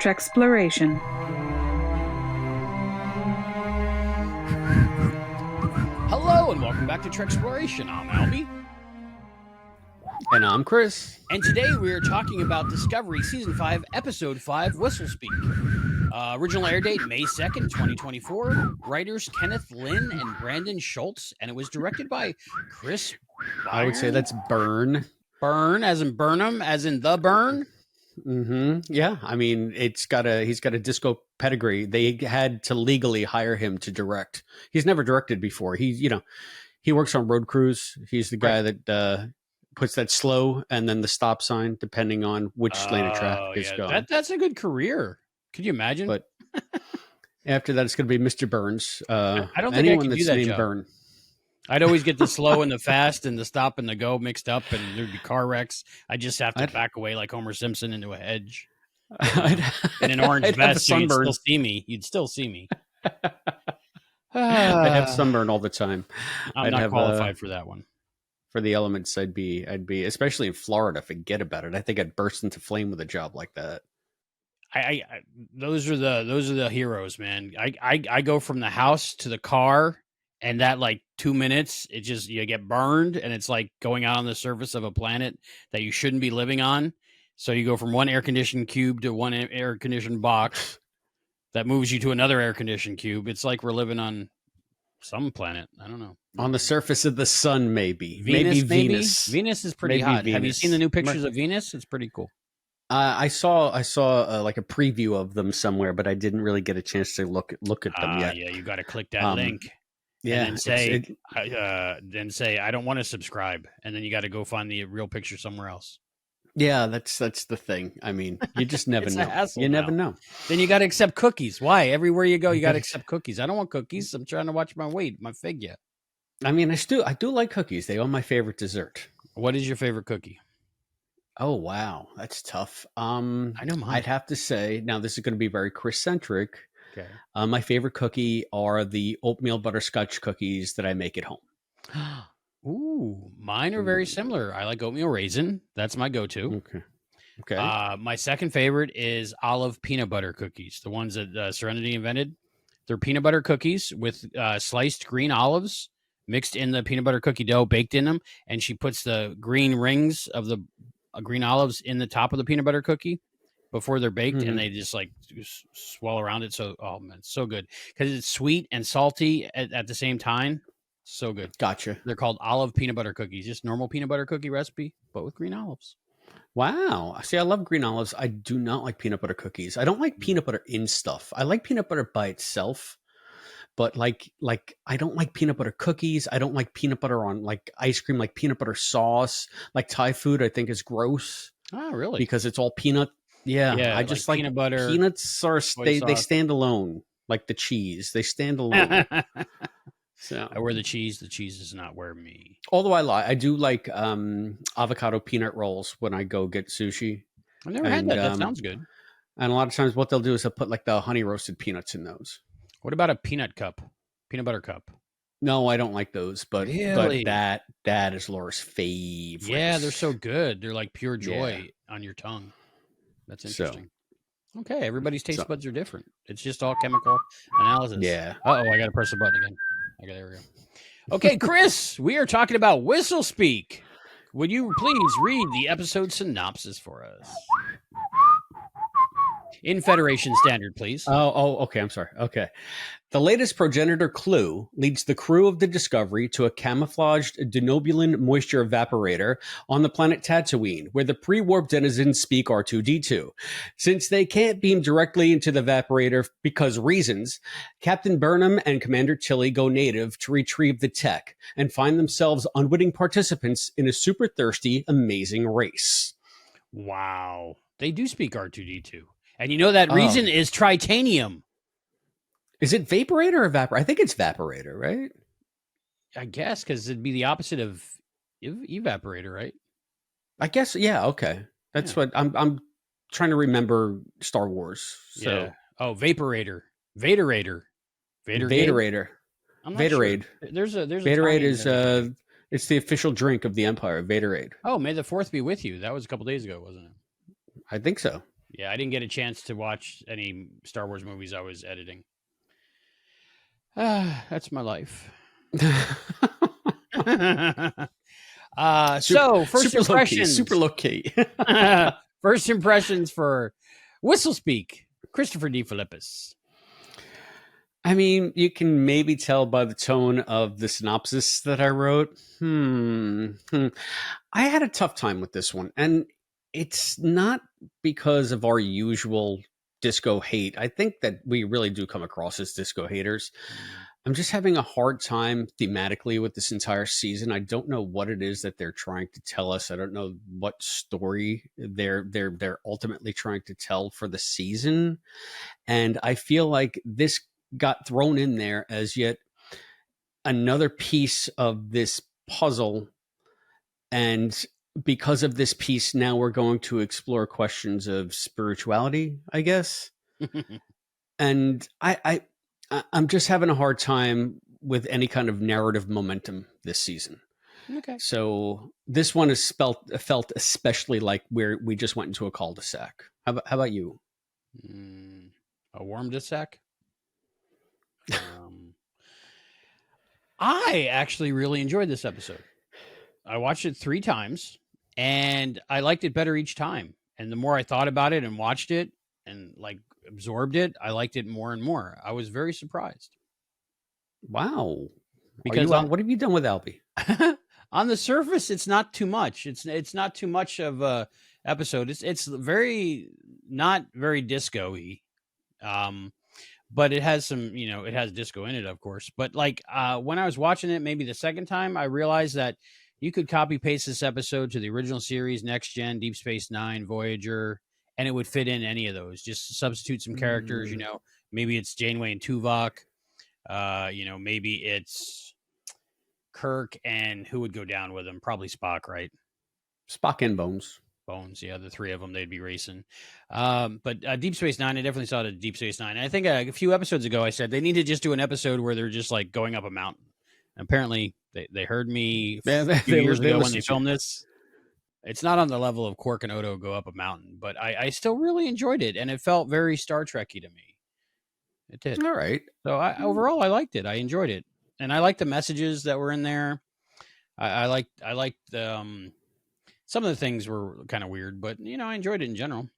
Treksploration. Hello and welcome back to Treksploration. I'm Albie. And I'm Chris. And today we are talking about Discovery Season 5, Episode 5, Whistlespeak. Original air date, May 2nd, 2024. Writers Kenneth Lynn and Brandon Schultz. And it was directed by Chris I would say that's Burn. Burn, as in Burnham, as in the Burn. Mm-hmm. Yeah, I mean, he's got a disco pedigree. They had to legally hire him to direct. He's never directed before. He works on road crews. He's the guy that puts that slow and then the stop sign, depending on which lane of traffic is going. That's a good career. Could you imagine? But after that, it's going to be Mr. Burns. I don't think anyone that's named Burn. I'd always get the slow and the fast and the stop and the go mixed up, and there'd be car wrecks. I just have to back away like Homer Simpson into a hedge. In an orange vest, so you'd still see me. You'd still see me. I'd have sunburn all the time. I'm not qualified for that one. For the elements, I'd be, especially in Florida, forget about it. I think I'd burst into flame with a job like that. Those are the heroes, man. I go from the house to the car, and that like 2 minutes, you get burned, and it's like going out on the surface of a planet that you shouldn't be living on. So you go from one air conditioned cube to one air conditioned box that moves you to another air conditioned cube. It's like we're living on some planet. I don't know. On the surface of the sun, maybe. Venus. Venus is pretty hot. Have you seen the new pictures of Venus? It's pretty cool. I saw like a preview of them somewhere, but I didn't really get a chance to look at them yet. Yeah, you got to click that link. Yeah, and then say I don't want to subscribe, and then you got to go find the real picture somewhere else. Yeah, that's the thing. I mean, you just never know. Never know. Then you got to accept cookies. Why? Everywhere you go, you got to accept cookies. I don't want cookies. I'm trying to watch my weight, my figure. I mean, I do like cookies. They are my favorite dessert. What is your favorite cookie? Oh wow, that's tough. I know mine. I'd have to say now this is going to be very Chris-centric. Okay. My favorite cookie are the oatmeal butterscotch cookies that I make at home. Ooh, mine are very similar. I like oatmeal raisin. That's my go-to. Okay. My second favorite is olive peanut butter cookies, the ones that Serenity invented. They're peanut butter cookies with sliced green olives mixed in the peanut butter cookie dough, baked in them, and she puts the green rings of the green olives in the top of the peanut butter cookie before they're baked, and they just like swirl around it. So, oh man, it's so good because it's sweet and salty at the same time. So good. Gotcha. They're called olive peanut butter cookies, just normal peanut butter cookie recipe, but with green olives. Wow. See, I love green olives. I do not like peanut butter cookies. I don't like peanut butter in stuff. I like peanut butter by itself, but like I don't like peanut butter cookies. I don't like peanut butter on like ice cream, like peanut butter sauce. Like Thai food, I think is gross. Oh, really? Because it's all peanut. Yeah, I just like peanut butter. Peanuts are they stand alone, like the cheese. They stand alone. So I wear the cheese. The cheese does not wear me. Although I lie, I do like avocado peanut rolls when I go get sushi. I've never had that. That sounds good. And a lot of times, what they'll do is they'll put like the honey roasted peanuts in those. What about a peanut butter cup? No, I don't like those. But really? but that is Laura's favorite. Yeah, they're so good. They're like pure joy on your tongue. That's interesting. Okay, everybody's taste buds are different. It's just all chemical analysis. Yeah. Uh-oh, I got to press the button again. Okay, there we go. Okay, Chris, we are talking about Whistlespeak. Would you please read the episode synopsis for us? In Federation Standard, please. Oh, okay. I'm sorry. Okay. The latest progenitor clue leads the crew of the Discovery to a camouflaged denobulin moisture evaporator on the planet Tatooine, where the pre-warp denizens speak R2-D2. Since they can't beam directly into the evaporator because reasons, Captain Burnham and Commander Tilly go native to retrieve the tech and find themselves unwitting participants in a super thirsty, amazing race. Wow. They do speak R2-D2. And you know that reason is tritanium. Is it vaporator or evaporator? I think it's evaporator, right? I guess, because it'd be the opposite of evaporator, right? I guess, yeah, okay. That's what I'm trying to remember Star Wars. So. Yeah. Oh, vaporator. Vaderator. Vaderade. Sure. There's Vaderade is it's the official drink of the Empire, Vaderade. Oh, may the 4th be with you. That was a couple days ago, wasn't it? I think so. Yeah, I didn't get a chance to watch any Star Wars movies I was editing. That's my life. So first super low key, impressions. super low key. First impressions for Whistlespeak, Christopher D. Philippus. I mean, you can maybe tell by the tone of the synopsis that I wrote. I had a tough time with this one, and it's not because of our usual disco hate. I think that we really do come across as disco haters. I'm just having a hard time thematically with this entire season. I don't know what it is that they're trying to tell us. I don't know what story they're ultimately trying to tell for the season. And I feel like this got thrown in there as yet another piece of this puzzle. And because of this piece, now we're going to explore questions of spirituality, I guess. And I'm just having a hard time with any kind of narrative momentum this season. Okay. So this one is felt especially like where we just went into a cul-de-sac. How about you? A warm sack. I actually really enjoyed this episode. I watched it 3 times, and I liked it better each time. And the more I thought about it and watched it and like absorbed it, I liked it more and more. I was very surprised. Wow. Because what have you done with Albie? On the surface, it's not too much. It's not too much of a episode. It's very not very disco-y. But it has some, it has disco in it, of course. But like when I was watching it, maybe the second time, I realized that you could copy paste this episode to the original series, Next Gen, Deep Space Nine, Voyager, and it would fit in any of those. Just substitute some characters. Maybe it's Janeway and Tuvok. Maybe it's Kirk and who would go down with him? Probably Spock, right? Spock and Bones. Bones, yeah, the 3 of them, they'd be racing. But Deep Space Nine, I definitely saw it at Deep Space Nine. And I think a few episodes ago, I said they need to just do an episode where they're just like going up a mountain. And apparently, they heard me a few years ago when they filmed this. It's not on the level of Quark and Odo go up a mountain, but I still really enjoyed it, and it felt very Star Trek-y to me. It did. All right. So overall, I liked it. I enjoyed it, and I liked the messages that were in there. I liked some of the things were kind of weird, but I enjoyed it in general.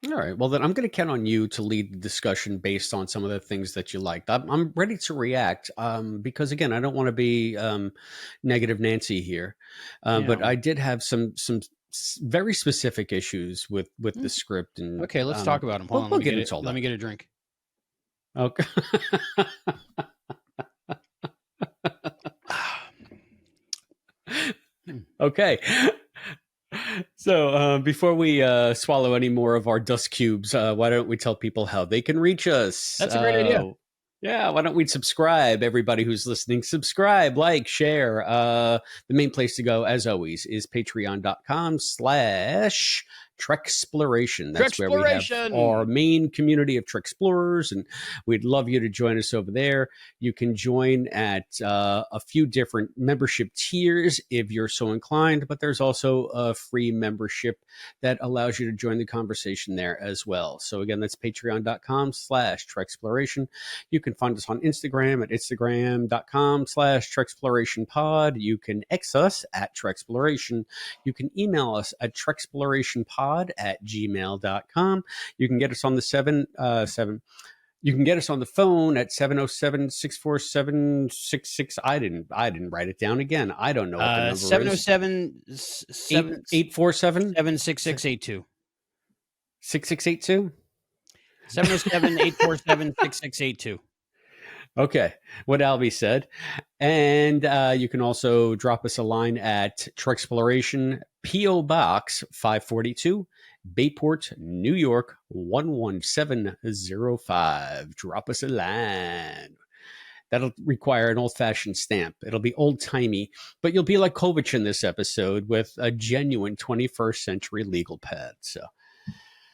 All right. Well, then I'm going to count on you to lead the discussion based on some of the things that you liked. I'm ready to react because, again, I don't want to be negative Nancy here, but I did have some very specific issues with the script. And okay, let's talk about them. Hold on, let me get a drink. Okay. Okay. So before we swallow any more of our dust cubes, why don't we tell people how they can reach us? That's a great idea. Yeah, why don't we subscribe? Everybody who's listening, subscribe, like, share. The main place to go, as always, is patreon.com/Treksploration. That's where we have our main community of Trek explorers, and we'd love you to join us over there. You can join at a few different membership tiers if you're so inclined, but there's also a free membership that allows you to join the conversation there as well. So again, that's patreon.com/Treksploration. You can find us on Instagram at instagram.com/TreksplorationPod. You can X us at Treksploration. You can email us at TreksplorationPod@gmail.com. You can get us on the you can get us on the phone at 707-647-66. I didn't write it down again. I don't know what the number is. 707-847-76682. 6682? 707-847-6682. Okay, what Albie said. And you can also drop us a line at Treksploration, P.O. Box 542, Bayport, New York 11705. Drop us a line. That'll require an old-fashioned stamp. It'll be old-timey, but you'll be like Kovich in this episode with a genuine 21st century legal pad. So,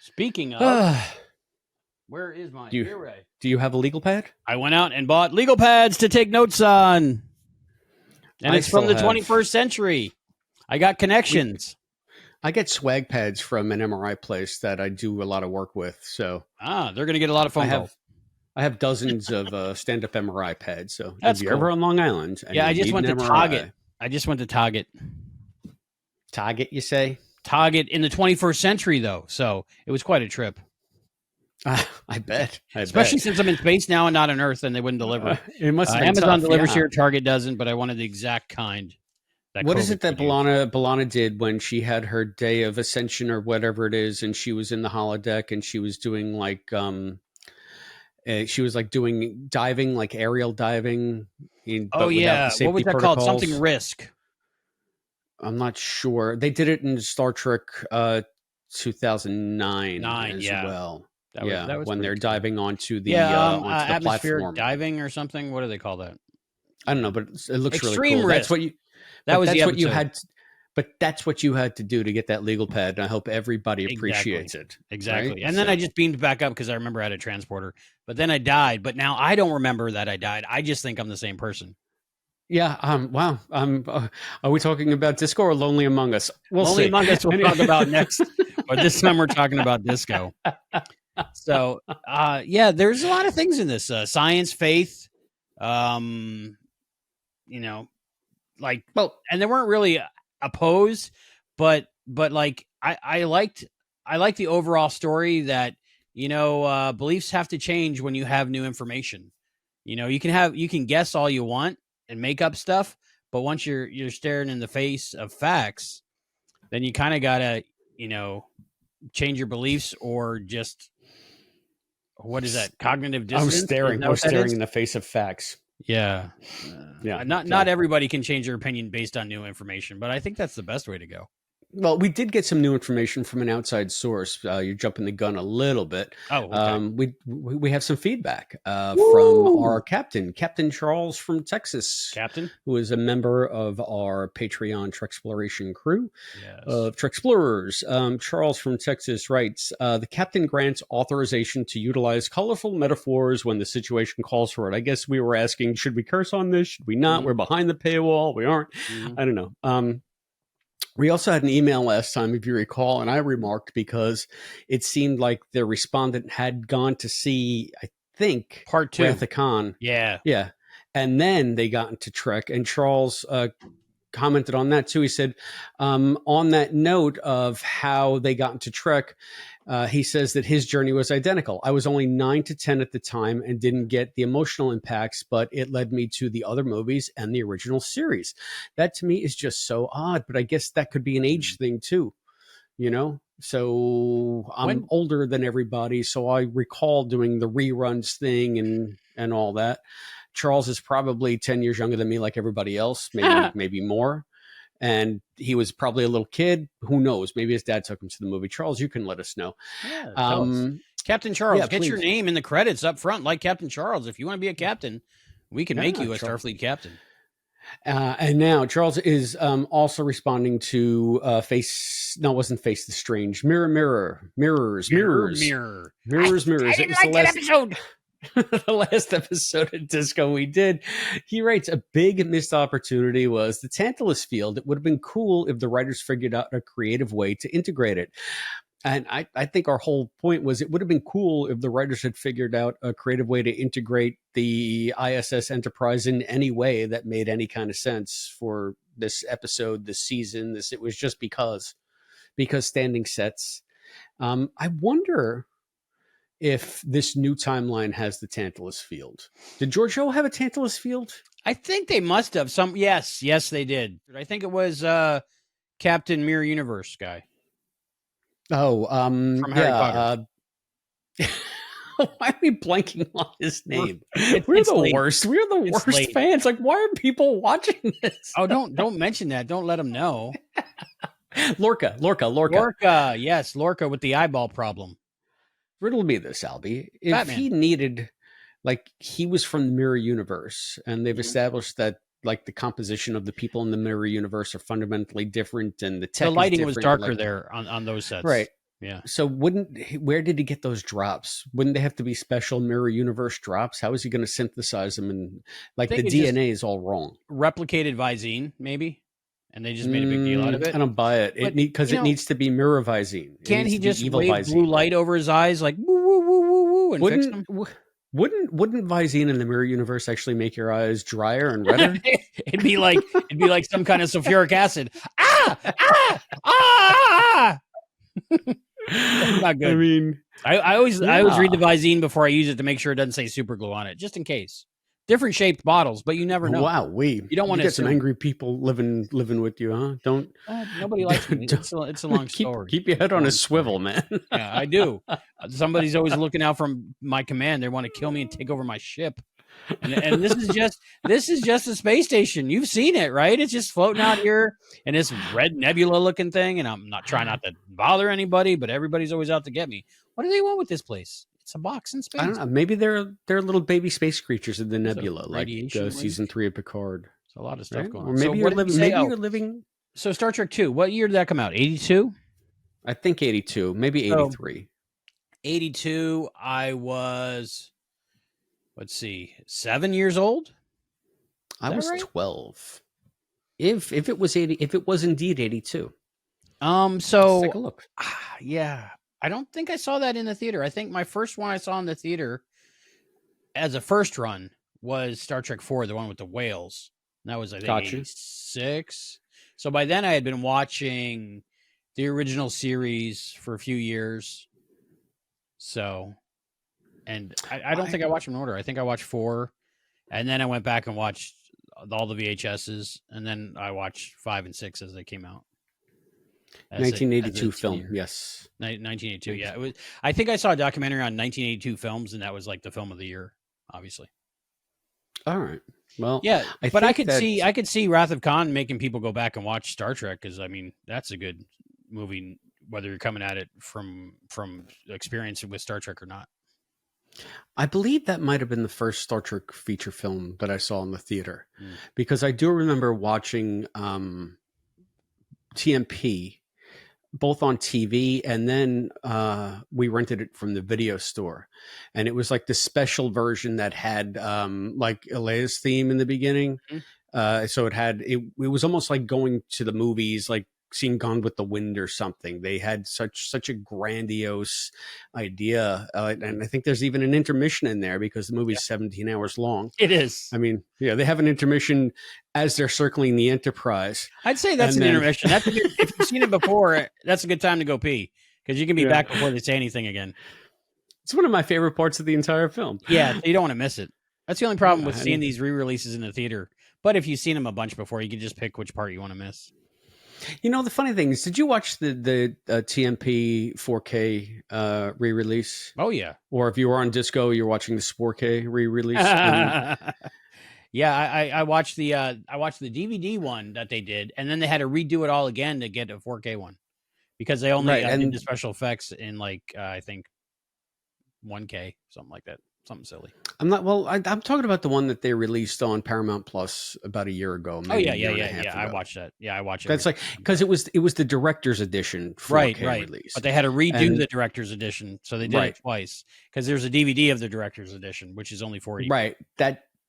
speaking of... Where is my earray? Do you have a legal pad? I went out and bought legal pads to take notes on. And it's from the 21st century. I got connections. I get swag pads from an MRI place that I do a lot of work with. So They're going to get a lot of phone calls. I have dozens of stand-up MRI pads. So That's if you're cool. ever on Long Island and Yeah, you I just need went an to MRI, Target. I just went to Target. Target, you say? Target in the 21st century, though. So it was quite a trip. I bet. Especially since I'm in space now and not on Earth, and they wouldn't deliver. It must have been Amazon tough, delivers yeah. here, Target doesn't, but I wanted the exact kind. What is it that B'Elanna did when she had her day of ascension or whatever it is, and she was in the holodeck and she was doing like doing diving, like aerial diving, but without the safety what was that protocols. called? Something Risk. I'm not sure. They did it in Star Trek 2009 as well. That was when they're diving onto the atmospheric platform. diving or something. What do they call that? I don't know, but it looks Extreme really cool. Risk. That's what you. But that's what you had to do to get that legal pad. And I hope everybody appreciates it. Exactly. Right? And then I just beamed back up because I remember I had a transporter. But then I died. But now I don't remember that I died. I just think I'm the same person. Yeah. Wow. Are we talking about Disco or Lonely Among Us? Lonely Among Us we'll talk about next. But this time we're talking about disco. So, there's a lot of things in this. Science, faith, and they weren't really opposed, but like I liked the overall story that beliefs have to change when you have new information. You can guess all you want and make up stuff, but once you're staring in the face of facts, then you kind of gotta change your beliefs or just what is that, cognitive dissonance? I'm staring in the face of facts. Yeah. Not everybody can change their opinion based on new information, but I think that's the best way to go. Well, we did get some new information from an outside source. You're jumping the gun a little bit. Oh, okay. We have some feedback from our captain, Captain Charles from Texas. Captain? Who is a member of our Patreon Treksploration crew of Treksplorers. Charles from Texas writes, the captain grants authorization to utilize colorful metaphors when the situation calls for it. I guess we were asking, should we curse on this? Should we not? Mm-hmm. We're behind the paywall. We aren't. Mm-hmm. I don't know. We also had an email last time, if you recall, and I remarked because it seemed like the respondent had gone to see, I think, Part 2. Wrath of Khan. Yeah. Yeah. And then they got into Trek, and Charles commented on that too. He said, on that note of how they got into Trek, he says that his journey was identical. I was only 9 to 10 at the time and didn't get the emotional impacts, but it led me to the other movies and the original series. That to me is just so odd, but I guess that could be an age thing too, So I'm older than everybody, so I recall doing the reruns thing and all that. Charles is probably 10 years younger than me, like everybody else, maybe more. And he was probably a little kid. Who knows? Maybe his dad took him to the movie. Charles, you can let us know. Yeah, Captain Charles, get your name in the credits up front, like Captain Charles. If you want to be a captain, we can make you a Starfleet captain. And now Charles is also responding to Face the Strange. Mirrors. I didn't like that episode. The last episode of Disco we did, he writes, a big missed opportunity was the Tantalus field. It would have been cool if the writers figured out a creative way to integrate it. And I think our whole point was it would have been cool if the writers had figured out a creative way to integrate the ISS Enterprise in any way that made any kind of sense for this episode, this season. It was just because standing sets. I wonder if this new timeline has the Tantalus field. Did Giorgio have a Tantalus field? I think they must have. Yes, they did. I think it was Captain Mirror Universe guy. Oh, from Harry Potter. Why are we blanking on his name? We're the worst. We're the worst fans. Like, why are people watching this? Oh, don't mention that. Don't let them know. Lorca. Lorca, yes, Lorca with the eyeball problem. Riddle me this, Albie. If Batman. He needed, he was from the Mirror Universe, and they've established that, the composition of the people in the Mirror Universe are fundamentally different, and the lighting was darker there on those sets, right? Yeah. So where did he get those drops? Wouldn't they have to be special Mirror Universe drops? How is he going to synthesize them? And the DNA is all wrong. Replicated Visine, maybe, and they just made a big deal out of it. I don't buy it. But, Because it needs to be mirror Visine. Can't he just wave blue light over his eyes like woo woo woo woo woo and fix them? Wouldn't Visine in the mirror universe actually make your eyes drier and redder? it'd be like some kind of sulfuric acid. Ah. Not good. I mean, I always read the Visine before I use it to make sure it doesn't say super glue on it, just in case. Different shaped bottles, but you never know. Wow, you don't want to get some angry people living with you, huh? Don't. Nobody likes me. It's a long story. Keep your head on a swivel, man. Yeah, I do. Somebody's always looking out for my command. They want to kill me and take over my ship. And this is just a space station. You've seen it, right? It's just floating out here in this red nebula looking thing. And I'm not trying not to bother anybody, but everybody's always out to get me. What do they want with this place? It's a box in space. I don't know. Maybe they're little baby space creatures in the nebula, like season 3 of Picard. There's a lot of stuff going on. Or maybe you're living. So Star Trek 2, what year did that come out? 82? I think 82, maybe 83. 82, I was, 7 years old? I was 12. If it was indeed 82. Let's take a look. Yeah. I don't think I saw that in the theater. I think my first one I saw in the theater as a first run was Star Trek 4, the one with the whales. And that was, I think, 86. So by then I had been watching the original series for a few years. So, and I don't think I watched them in order. I think I watched 4, and then I went back and watched all the VHSs, and then I watched 5 and 6 as they came out. 1982 film, yes. 1982, yeah. It was. I think I saw a documentary on 1982 films, and that was like the film of the year, obviously. All right. Well, yeah, but I could see Wrath of Khan making people go back and watch Star Trek, because I mean that's a good movie, whether you're coming at it from experience with Star Trek or not. I believe that might have been the first Star Trek feature film that I saw in the theater, because I do remember watching TMP both on TV, and then we rented it from the video store, and it was like the special version that had like Elia's theme in the beginning. So it was almost like going to the movies, like seeing Gone with the Wind or something. They had such a grandiose idea, and I think there's even an intermission in there because the movie's 17 hours long. It is. I mean, yeah, they have an intermission as they're circling the Enterprise. I'd say that's an intermission. That's if you've seen it before, that's a good time to go pee, because you can be back before they say anything again. It's one of my favorite parts of the entire film. Yeah, you don't want to miss it. That's the only problem with seeing these re-releases in the theater. But if you've seen them a bunch before, you can just pick which part you want to miss. You know, the funny thing is, did you watch the TMP 4K re-release? Oh, yeah. Or if you were on Disco, you're watching the 4K re-release? Yeah, I watched the DVD one that they did, and then they had to redo it all again to get a 4K one, because they only did the special effects in I think 1K, something like that. Something silly. I'm talking about the one that they released on Paramount Plus about a year ago. Yeah. I watched that. Yeah, I watched it. That's because it was the director's edition 4K release. But they had to redo the director's edition, so they did it twice, because there's a DVD of the director's edition, which is only $40. Right.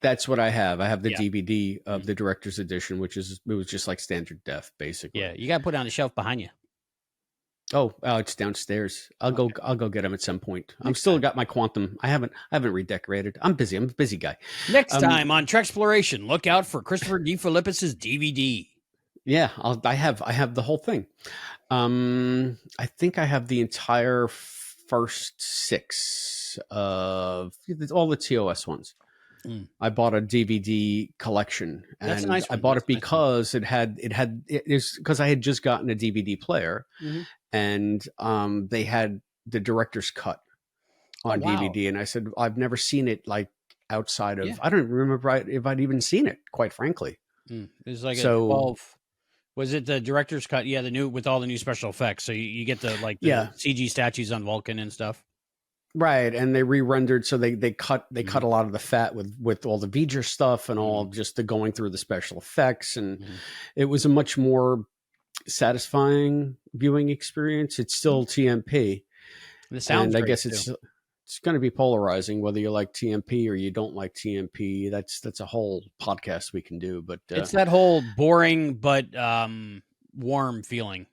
That's what I have. I have the DVD of the director's edition, it was just like standard def, basically. Yeah, you got to put it on the shelf behind you. Oh, it's downstairs. I'll go get them at some point. I'm still got my Quantum. I haven't redecorated. I'm busy. I'm a busy guy. Next time on Treksploration, look out for Christopher D. Philippis's DVD. Yeah, I have the whole thing. I think I have the entire first 6 of all the TOS ones. I bought a DVD collection, and that's a nice one. I bought it because it's because I had just gotten a DVD player, and they had the director's cut on DVD, and I said I've never seen it outside of I don't remember if I'd even seen it, quite frankly. It was like a 12. Was it the director's cut? Yeah, the new with all the new special effects. So you get the CG statues on Vulcan and stuff. Right, and they re-rendered, so they cut a lot of the fat with all the V'ger stuff and all just the going through the special effects, and it was a much more satisfying viewing experience. It's still TMP. The sound, I guess it's it's going to be polarizing whether you like TMP or you don't like TMP. That's a whole podcast we can do. But it's that whole boring but warm feeling.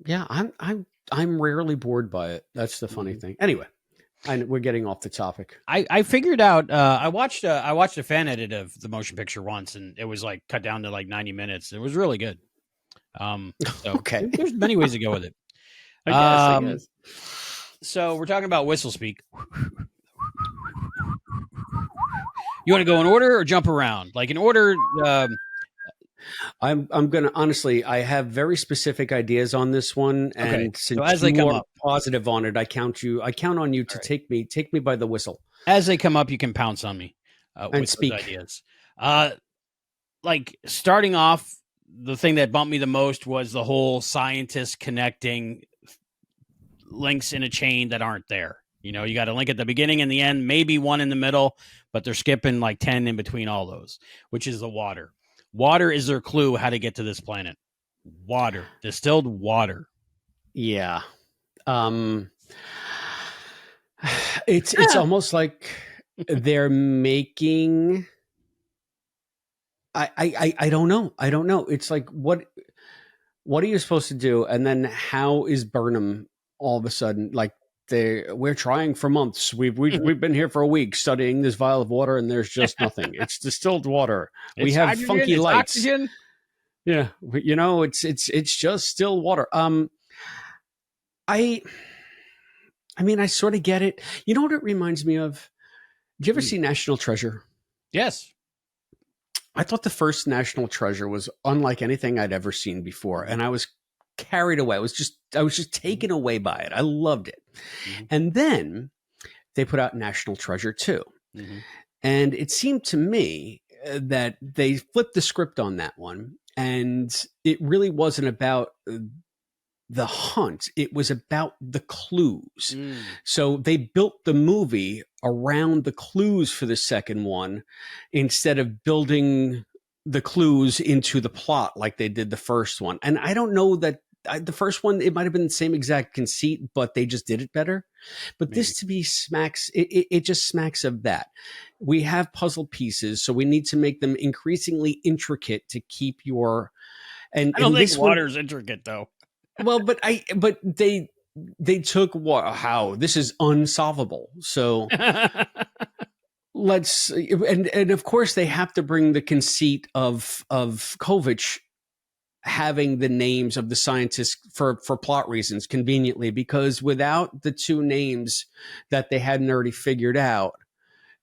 Yeah, I'm rarely bored by it. That's the funny thing. Anyway, we're getting off the topic. I figured out. I watched a fan edit of the motion picture once, and it was like cut down to like 90 minutes. It was really good. So Okay, there's many ways to go with it. I guess. So we're talking about Whistlespeak. You want to go in order or jump around? Like in order. I'm gonna honestly. I have very specific ideas on this one, and since so as they come up, positive on it, I count on you to take me by the whistle. As they come up, you can pounce on me and with speak those ideas. Like starting off, the thing that bumped me the most was the whole scientists connecting links in a chain that aren't there. You know, you got a link at the beginning and the end, maybe one in the middle, but they're skipping like 10 in between all those, which is the water. Water is their clue how to get to this planet. Water, distilled water. Yeah. It's almost like they're making I don't know. It's like what are you supposed to do? And then how is Burnham all of a sudden like we're trying for months. We've been here for a week studying this vial of water, and there's just nothing. It's distilled water. We have hydrogen, funky lights. Oxygen. Yeah, you know, it's just still water. I mean, I sort of get it. You know what it reminds me of? Did you ever see National Treasure? Yes. I thought the first National Treasure was unlike anything I'd ever seen before, and I was carried away. I was just taken away by it. I loved it. Mm-hmm. And then they put out National Treasure 2. Mm-hmm. And it seemed to me that they flipped the script on that one, and it really wasn't about the hunt. It was about the clues. So they built the movie around the clues for the second one instead of building the clues into the plot like they did the first one. And I don't know that the first one, it might have been the same exact conceit, but they just did it better. But Maybe. This to me smacks, it just smacks of that. We have puzzle pieces, so we need to make them increasingly intricate to keep your... And I don't think water's intricate though. Well, but they took how this is unsolvable. So let's and of course they have to bring the conceit of Phwwwwwhcht having the names of the scientists for plot reasons conveniently, because without the two names that they hadn't already figured out,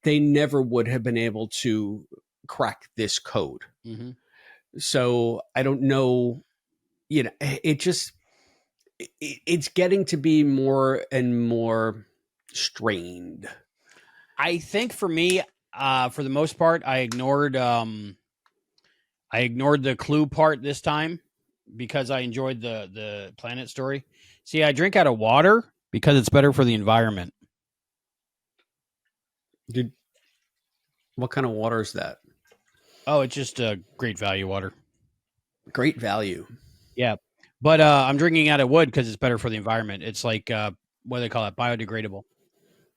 they never would have been able to crack this code. Mm-hmm. So I don't know, you know, it's getting to be more and more strained. I think for me, for the most part, I ignored the clue part this time because I enjoyed the planet story. See, I drink out of water because it's better for the environment. Dude, what kind of water is that? Oh, it's just great value water. Great value. Yeah. But I'm drinking out of wood because it's better for the environment. It's like, what do they call it? Biodegradable.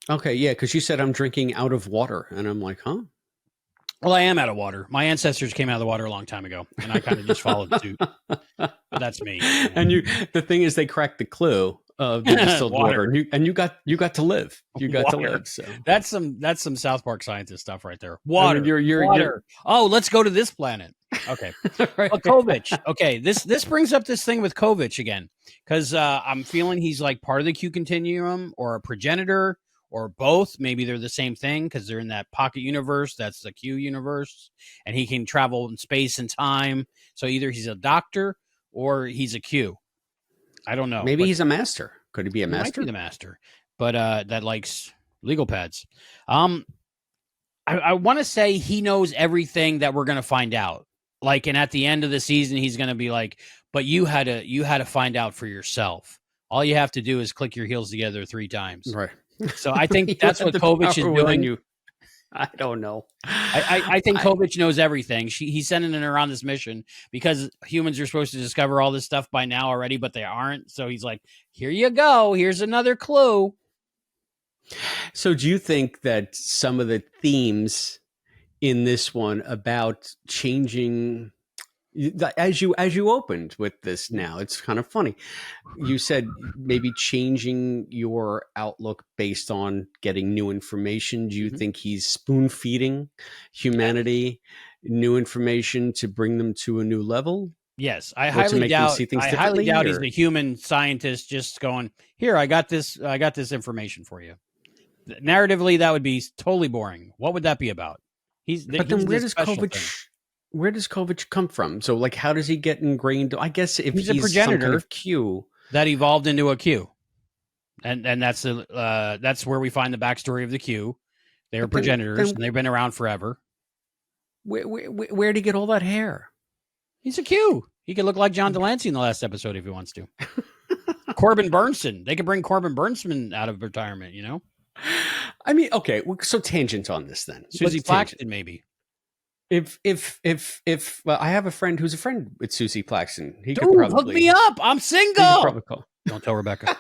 Okay, yeah, because you said I'm drinking out of water. And I'm like, huh? Well, I am out of water. My ancestors came out of the water a long time ago, and I kind of just followed suit. But that's me. And the thing is, they cracked the clue of the distilled water, and you got to live. You got to live. So that's some South Park scientist stuff right there. Water. I mean, you're water. Oh, let's go to this planet. Okay. Right. Well, Phwwwwwhcht. Okay, this brings up this thing with Phwwwwwhcht again, because I'm feeling he's like part of the Q continuum or a progenitor. Or both. Maybe they're the same thing because they're in that pocket universe. That's the Q universe. And he can travel in space and time. So either he's a doctor or he's a Q. I don't know. Maybe he's a master. Could he be a master? He might be the master. But that likes legal pads. I want to say he knows everything that we're going to find out. Like, and at the end of the season, he's going to be like, but you had to find out for yourself. All you have to do is click your heels together 3 times. Right. So I think that's what Phwwwwwhcht is doing. I don't know. I think Phwwwwwhcht knows everything. He's sending her on this mission because humans are supposed to discover all this stuff by now already, but they aren't. So he's like, here you go. Here's another clue. So do you think that some of the themes in this one about changing, as you opened with this, now it's kind of funny, you said maybe changing your outlook based on getting new information. Do you think he's spoon feeding humanity new information to bring them to a new level? Yes, I Or to highly make them doubt. see things I highly differently, doubt he's or- a human scientist just going, "Here, I got this. I got this information for you." Narratively, that would be totally boring. What would that be about? But then he's where the does special thing. where does Kovic come from? So like, how does he get ingrained? I guess if He's a some progenitor. kind of Q. That evolved into a Q, and that's where we find the backstory of the Q. They were But then- progenitors, then- and they've been around forever. Where did he get all that hair? He's a Q. He could look like John Delancey in the last episode if he wants to. Corbin Burnson. They could bring Corbin Burnson out of retirement, you know? I mean, okay, so tangent on this then. Susie Let's tangent. Plaxton, maybe. If well, I have a friend who's a friend with Susie Plaxton. He Dude, could probably hook me up. I'm he could single. probably call. Don't tell Rebecca.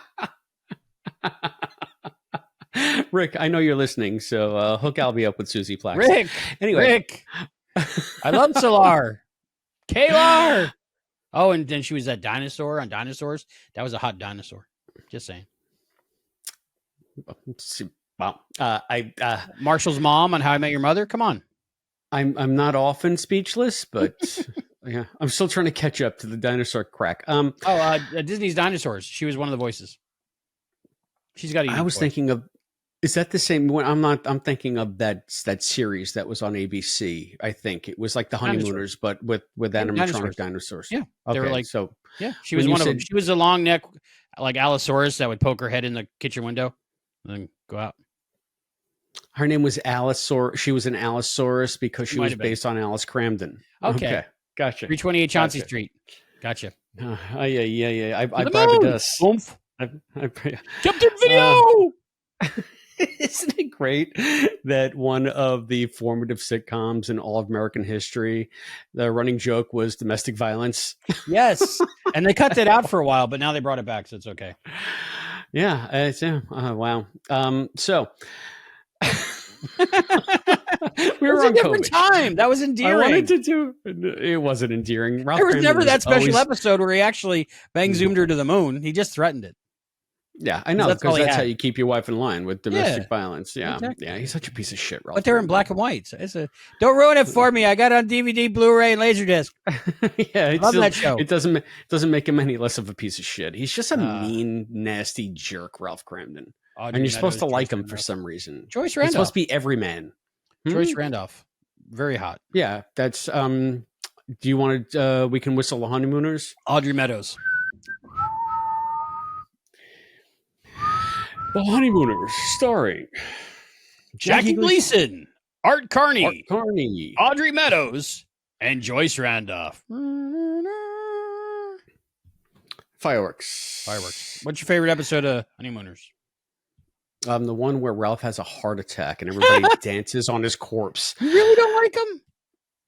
Rick, I know you're listening, so hook Albie up with Susie Plaxton. Rick. Anyway. Rick. I love Solar. Kalar. Oh, and then she was that dinosaur on Dinosaurs. That was a hot dinosaur. Just saying. Well, Marshall's mom on How I Met Your Mother. Come on. I'm not often speechless, but yeah, I'm still trying to catch up to the dinosaur crack. Disney's Dinosaurs. She was one of the voices. She's got a I was voice. thinking of, is that the same one? I'm thinking of that series that was on ABC. I think it was like the Honeymooners, but with animatronic dinosaurs. Yeah, okay, they were like, so yeah, she was one of them. She was a long neck, like Allosaurus that would poke her head in the kitchen window and then go out. Her name was Allosaurus. She was an Allosaurus because she Might was have been. based on Alice Cramden. Okay. Gotcha. 328 Chauncey Gotcha. Street. Gotcha. Yeah. I To the bribe moon. it us. Oomph. I Captain Video. Isn't it great that one of the formative sitcoms in all of American history, the running joke was domestic violence? Yes. And they cut that out for a while, but now they brought it back, so it's okay. Yeah. Wow. So we were It was on a different COVID. time. That was endearing. I wanted to do. It wasn't endearing. Ralph There was Cramden never that special always- episode where he actually bang zoomed her to the moon. He just threatened it. Yeah, I know, That's all because he that's had. how you keep your wife in line with domestic violence. Yeah, Exactly. yeah, he's such a piece of shit, Ralph. But they're in black and white. So don't ruin it for me. I got it on DVD, Blu-ray, and Laserdisc. Yeah, it's Love still, that show. It doesn't make him any less of a piece of shit. He's just a mean, nasty jerk, Ralph Cramden. Audrey And you're supposed to Meadows, like Joyce him for Randolph. some reason. Joyce He's Randolph. supposed to be every man. Joyce Randolph. Very hot. Yeah, that's. Do you want to? We can whistle the honeymooners. Audrey Meadows. The honeymooners, starring Jackie Gleason. Art Carney. Art Carney, Audrey Meadows. And Joyce Randolph. Fireworks. What's your favorite episode of Honeymooners? The one where Ralph has a heart attack and everybody dances on his corpse. You really don't like him?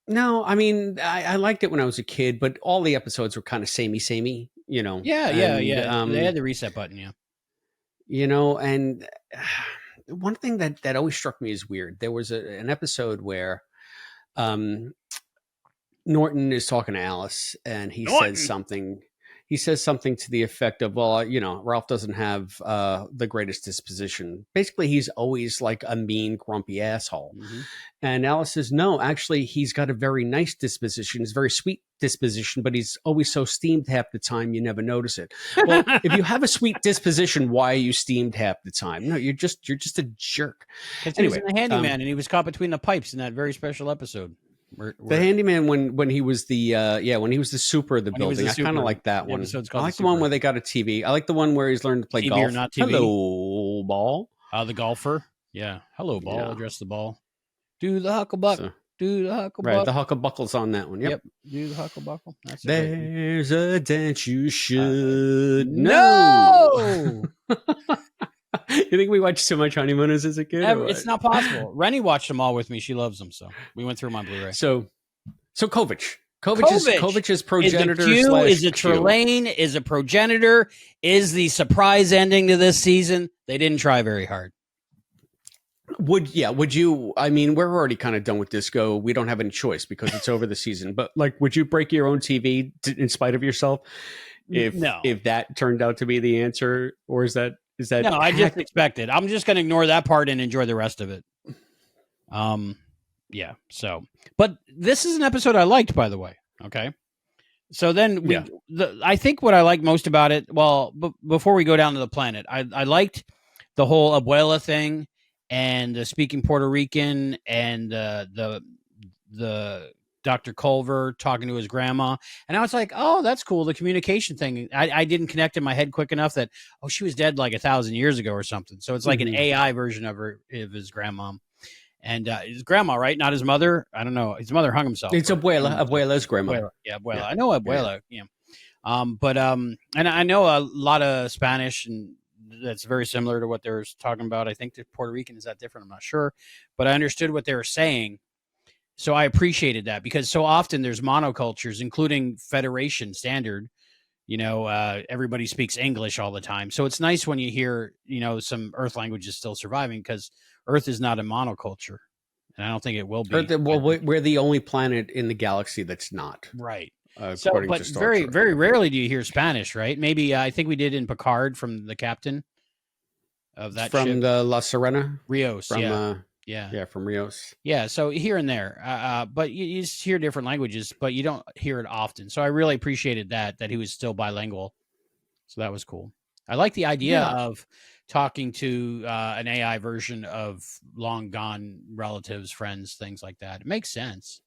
No, I mean, I liked it when I was a kid, but all the episodes were kind of samey, you know. Yeah. And, They had the reset button, yeah. You know, and one thing that always struck me as weird, there was an episode where Norton is talking to Alice and he says something to the effect of, well, you know, Ralph doesn't have the greatest disposition. Basically, he's always like a mean, grumpy asshole. Mm-hmm. And Alice says, no, actually, he's got a very nice disposition. He's a very sweet disposition, but he's always so steamed half the time you never notice it. Well, if you have a sweet disposition, why are you steamed half the time? No, you're just a jerk. Because he was in the handyman and he was caught between the pipes in that very special episode. The handyman when he was the when he was the super of the building, I kind of like that one. I like the one where they got a TV. I like the one where he's learned to play TV golf. or not TV. Hello, ball. The golfer. Yeah. Hello, ball. Yeah. Address the ball. Do the hucklebuck. So, Do the hucklebuck. right, the hucklebuckle's on that one. Yep. Do the hucklebuckle. That's There's a dance you should know. You think we watched too much Honeymooners as a kid? It's not possible. Rennie watched them all with me. She loves them, so we went through them on Blu-ray. So Kovic. Kovic is progenitor. Is a Q, is a Q. Trelane, is a progenitor, is the surprise ending to this season. They didn't try very hard. Would you, I mean, we're already kind of done with disco. We don't have any choice because it's over the season. But like, would you break your own TV in spite of yourself No, if that turned out to be the answer, or is that no, I just expect it. I'm just going to ignore that part and enjoy the rest of it. Yeah. So, but this is an episode I liked, by the way. Okay. So then I think what I like most about it. Well, before we go down to the planet, I liked the whole abuela thing and the speaking Puerto Rican and the Dr. Culver talking to his grandma. And I was like, oh, that's cool. The communication thing. I didn't connect in my head quick enough that, oh, she was dead like 1,000 years ago or something. So it's like an AI version of his grandma. And his grandma, right? Not his mother. I don't know. His mother hung himself. It's abuela's grandma. Abuela. Yeah, abuela. Yeah. I know abuela. Yeah. And I know a lot of Spanish, and that's very similar to what they were talking about. I think the Puerto Rican is that different. I'm not sure, but I understood what they were saying. So I appreciated that because so often there's monocultures, including Federation Standard. Everybody speaks English all the time. So it's nice when you hear, some Earth languages still surviving because Earth is not a monoculture. And I don't think it will be. We're the only planet in the galaxy that's not. Right. According to Star very, Trek. very rarely do you hear Spanish, right? Maybe I think we did in Picard from the captain of that from ship. the La Serena. Rios. From Rios. Yeah, so here and there, but you just hear different languages, but you don't hear it often. So I really appreciated that he was still bilingual. So that was cool. I like the idea of talking to an AI version of long gone relatives, friends, things like that. It makes sense.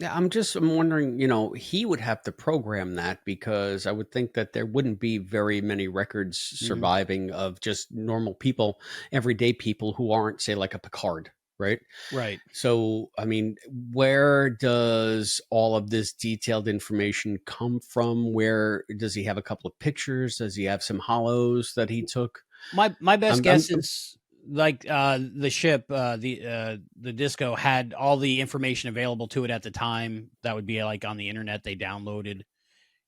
Yeah, I'm wondering, he would have to program that because I would think that there wouldn't be very many records surviving of just normal people, everyday people who aren't, say, like a Picard, right? Right. So, I mean, where does all of this detailed information come from? Where does he have a couple of pictures? Does he have some hollows that he took? My best guess is like the ship, the disco had all the information available to it at the time. That would be like on the internet they downloaded,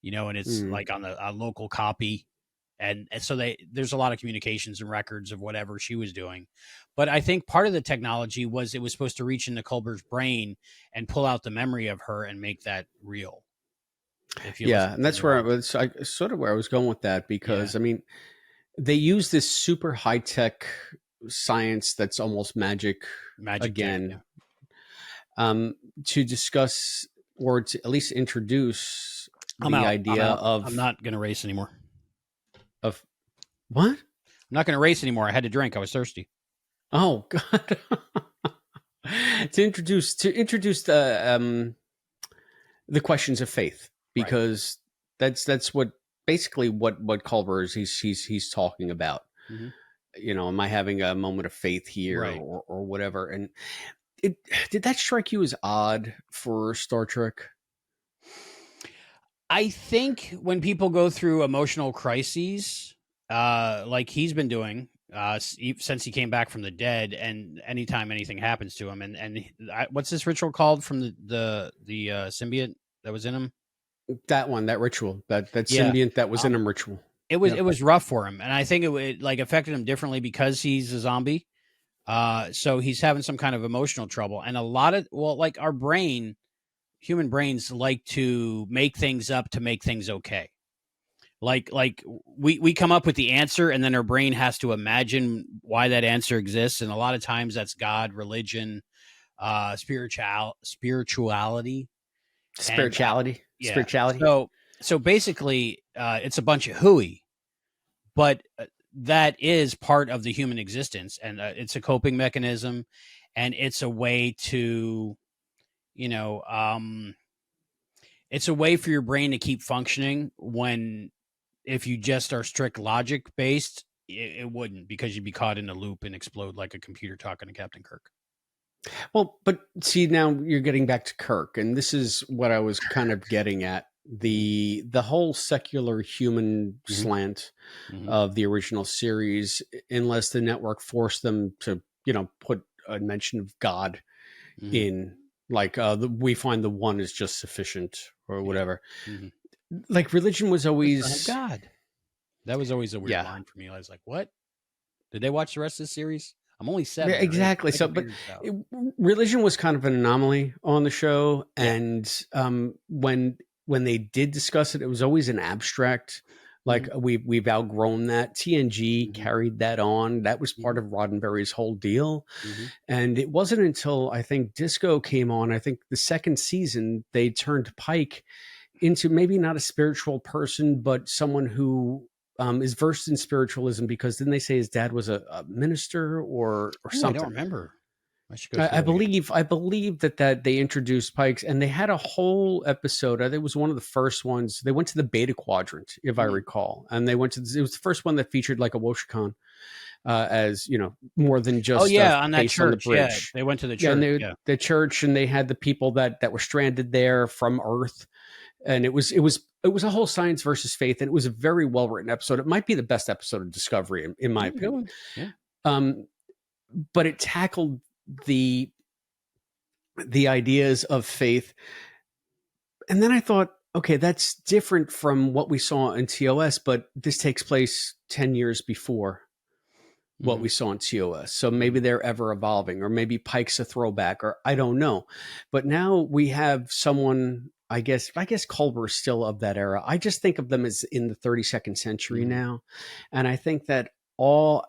and it's like on a local copy. And so there's a lot of communications and records of whatever she was doing. But I think part of the technology was it was supposed to reach into Culber's brain and pull out the memory of her and make that real. And that's where sort of where I was going with that because, I mean, they use this super high tech science that's almost magic again to discuss or to at least introduce idea of I'm not going to race anymore. Of what? I'm not going to race anymore. I had to drink. I was thirsty. Oh God. to introduce the questions of faith because that's what basically what Culver is he's talking about. Am I having a moment of faith here or whatever? And did that strike you as odd for Star Trek? I think when people go through emotional crises, like he's been doing since he came back from the dead, and anytime anything happens to him, and what's this ritual called from the symbiote that was in him? That ritual, that symbiont that was in him ritual. It was rough for him, and I think it like affected him differently because he's a zombie. So he's having some kind of emotional trouble, and a lot of like our brain. Human brains like to make things up to make things okay. Like we come up with the answer and then our brain has to imagine why that answer exists. And a lot of times that's God, religion, spirituality. So basically it's a bunch of hooey, but that is part of the human existence. And it's a coping mechanism and it's a way to, it's a way for your brain to keep functioning when if you just are strict logic based, it wouldn't because you'd be caught in a loop and explode like a computer talking to Captain Kirk. Well, but see, now you're getting back to Kirk, and this is what I was kind of getting at. The whole secular human slant of the original series, unless the network forced them to, put a mention of God in, like we find the one is just sufficient or whatever. Like religion was always God. That was always a weird line for me. I was like, what? Did they watch the rest of the series? I'm only Yeah, 7. Right? exactly. I So, can but figure this out. religion was kind of an anomaly on the show, Yeah. and when they did discuss it, it was always an abstract. Like Mhm. we've outgrown that. TNG Mhm. carried that on. That was part Mhm. of Roddenberry's whole deal. Mhm. And it wasn't until I think Disco came on, I think the second season, they turned Pike into maybe not a spiritual person, but someone who is versed in spiritualism, because didn't they say his dad was a minister or Oh, I don't something? remember. I should go I through it again. believe that they introduced Pikes, and they had a whole episode. I think it was one of the first ones. They went to the Beta Quadrant, if I Mm. recall, and they went to. It was the first one that featured like a Woshicon, as you know, more than Oh, just yeah, on that face on the church. Yeah, bridge. they went to the Yeah, and church. they, Yeah. the church, and they had the people that were stranded there from Earth, and it was a whole science versus faith, and it was a very well written episode. It might be the best episode of Discovery, in my That's a good opinion. one. Yeah. Um, but it tackled the the ideas of faith. And then I thought, okay, that's different from what we saw in TOS, but this takes place 10 years before what Mhm. we saw in TOS. So Mhm. maybe they're ever evolving, or maybe Pike's a throwback, or I don't know. But now we have someone, I guess Culber's still of that era. I just think of them as in the 32nd century Mhm. now. And I think that all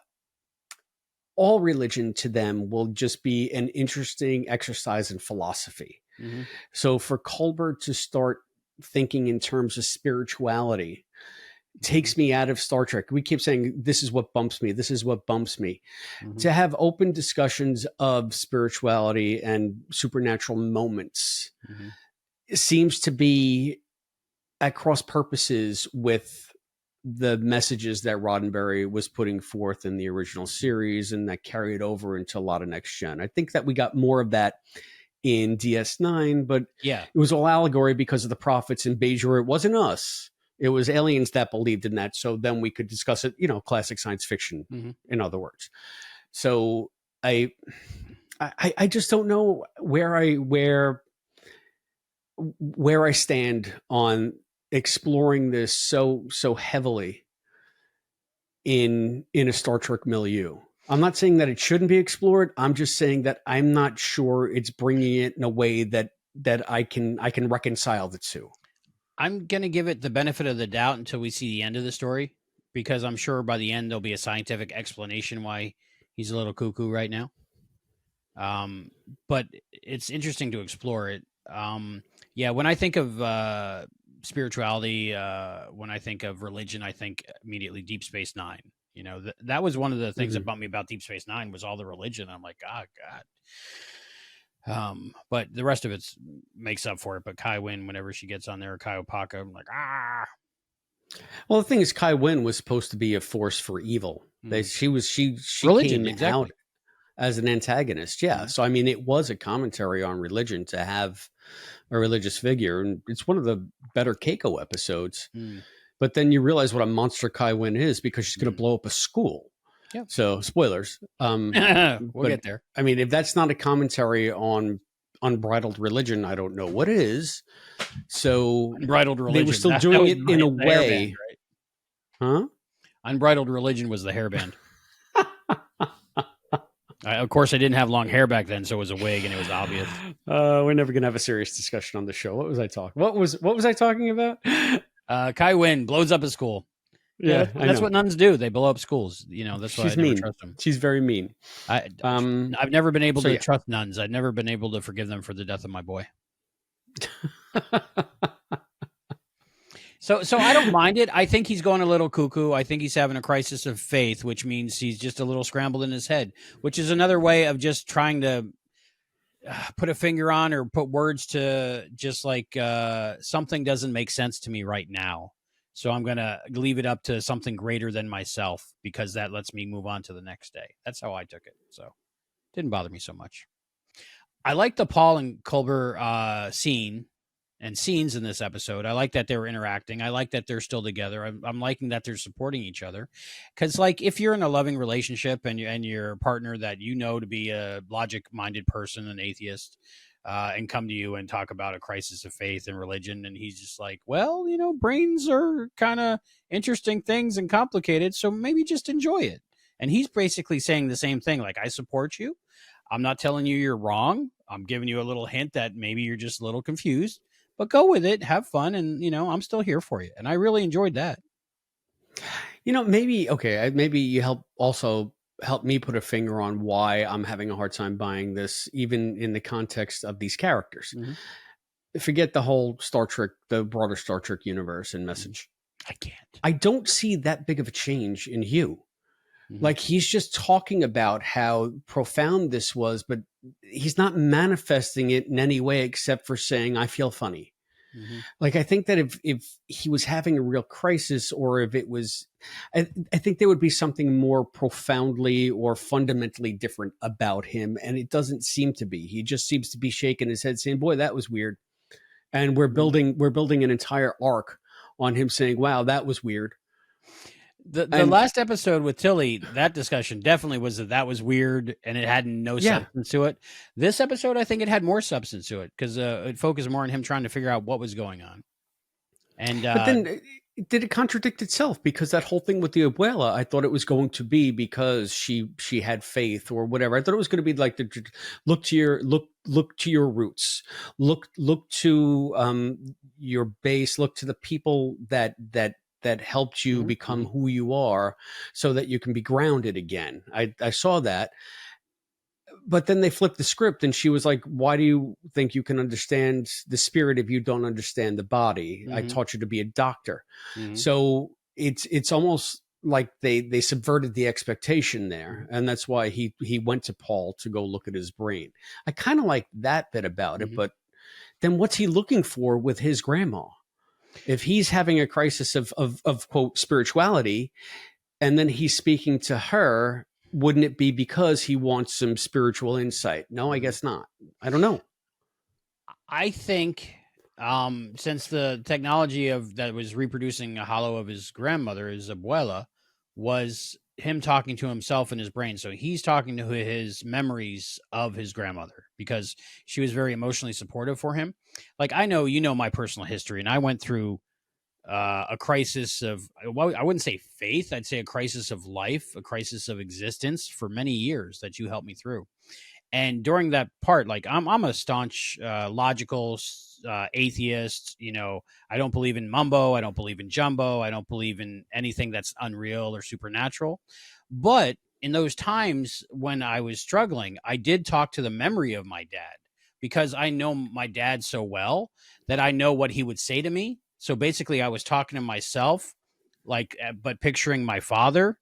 religion to them will just be an interesting exercise in philosophy. Mhm. So for Culber to start thinking in terms of spirituality Mhm. takes me out of Star Trek. We keep saying, this is what bumps me. This is what bumps me. Mhm. To have open discussions of spirituality and supernatural moments Mhm. seems to be at cross purposes with the messages that Roddenberry was putting forth in the original series, and that carried over into a lot of next gen. I think that we got more of that in DS9, but Yeah. it was all allegory because of the prophets in Bajor. It wasn't us. It was aliens that believed in that. So then we could discuss it, classic science fiction, Mhm. in other words. So I just don't know where I stand on exploring this so heavily in a Star Trek milieu. I'm not saying that it shouldn't be explored. I'm just saying that I'm not sure it's bringing it in a way that I can reconcile the two. I'm gonna give it the benefit of the doubt until we see the end of the story, because I'm sure by the end there'll be a scientific explanation why he's a little cuckoo right now. Um, but it's interesting to explore it. Yeah, when I think of spirituality, when I think of religion, I think immediately Deep Space Nine. That was one of the things that Mhm. bumped me about Deep Space Nine was all the religion. I'm like, oh God. But the rest of it makes up for it. But Kai Wynn, whenever she gets on there, Kai Opaka, I'm like, ah. Well, the thing is, Kai Wynn was supposed to be a force for evil. Mm. She Religion, came out exactly. as an antagonist. Yeah. Mm. So I mean, it was a commentary on religion to have a religious figure, and it's one of the better Keiko episodes. Mm. But then you realize what a monster Kai Wynn is, because she's going to Mm. blow up a school. Yep. So spoilers. We'll But get there. I mean, if that's not a commentary on unbridled religion, I don't know what is. So Unbridled they were religion. still That doing was it in a the hairband, way, right? huh? Unbridled religion was the hairband. Of course, I didn't have long hair back then, so it was a wig, and it was obvious. We're never gonna have a serious discussion on the show. What was I talking? What was I talking about? Kai Wynn blows up a school. Yeah, Yeah, I that's know. what nuns do. They blow up schools. That's why I She's never mean. trust them. She's very mean. I've never been able So to yeah. trust nuns. I've never been able to forgive them for the death of my boy. So I don't mind it. I think he's going a little cuckoo. I think he's having a crisis of faith, which means he's just a little scrambled in his head, which is another way of just trying to put a finger on or put words to just like something doesn't make sense to me right now. So I'm going to leave it up to something greater than myself, because that lets me move on to the next day. That's how I took it. So it didn't bother me so much. I like the Paul and Culber scene and scenes in this episode. I like that they were interacting. I like that they're still together. I'm liking that they're supporting each other, because like if you're in a loving relationship and your partner that to be a logic-minded person, an atheist, and come to you and talk about a crisis of faith and religion, and he's just like, well, brains are kind of interesting things and complicated, so maybe just enjoy it. And he's basically saying the same thing. Like, I support you. I'm not telling you you're wrong. I'm giving you a little hint that maybe you're just a little confused, but go with it, have fun. And, I'm still here for you. And I really enjoyed that. Maybe you help me put a finger on why I'm having a hard time buying this, even in the context of these characters. Forget the whole the broader Star Trek universe and message. I can't. I don't see that big of a change in Hugh. Like, he's just talking about how profound this was, but he's not manifesting it in any way except for saying, I feel funny. Like, I think that if he was having a real crisis, or if it was, I think there would be something more profoundly or fundamentally different about him. And it doesn't seem to be. He just seems to be shaking his head saying, boy, that was weird. And we're building an entire arc on him saying, wow, that was weird. The last episode with Tilly, that discussion definitely was that was weird and it had no substance to it. This episode, I think it had more substance to it because it focused more on him trying to figure out what was going on. And but then did it contradict itself? Because that whole thing with the abuela, I thought it was going to be because she had faith or whatever. I thought it was going to be like look to your roots, look to your base, look to the people that helped you become who you are, so that you can be grounded again. I saw that. But then they flipped the script and she was like, why do you think you can understand the spirit if you don't understand the body? I taught you to be a doctor. So it's almost like they subverted the expectation there. And that's why he went to Paul to go look at his brain. I kind of like that bit about it, but then what's he looking for with his grandma? If he's having a crisis of quote spirituality, and then he's speaking to her, wouldn't it be because he wants some spiritual insight? No, I guess not. I don't know. I think since the technology that was reproducing a hollow of his grandmother, his abuela, was him talking to himself in his brain. So he's talking to his memories of his grandmother because she was very emotionally supportive for him. Like, I know, my personal history, and I went through a crisis of, well, I wouldn't say faith. I'd say a crisis of life, a crisis of existence for many years that you helped me through. And during that part, like I'm a staunch logical atheist. I don't believe in mumbo. I don't believe in jumbo. I don't believe in anything that's unreal or supernatural. But in those times when I was struggling, I did talk to the memory of my dad because I know my dad so well that I know what he would say to me. So basically, I was talking to myself, like, but picturing my father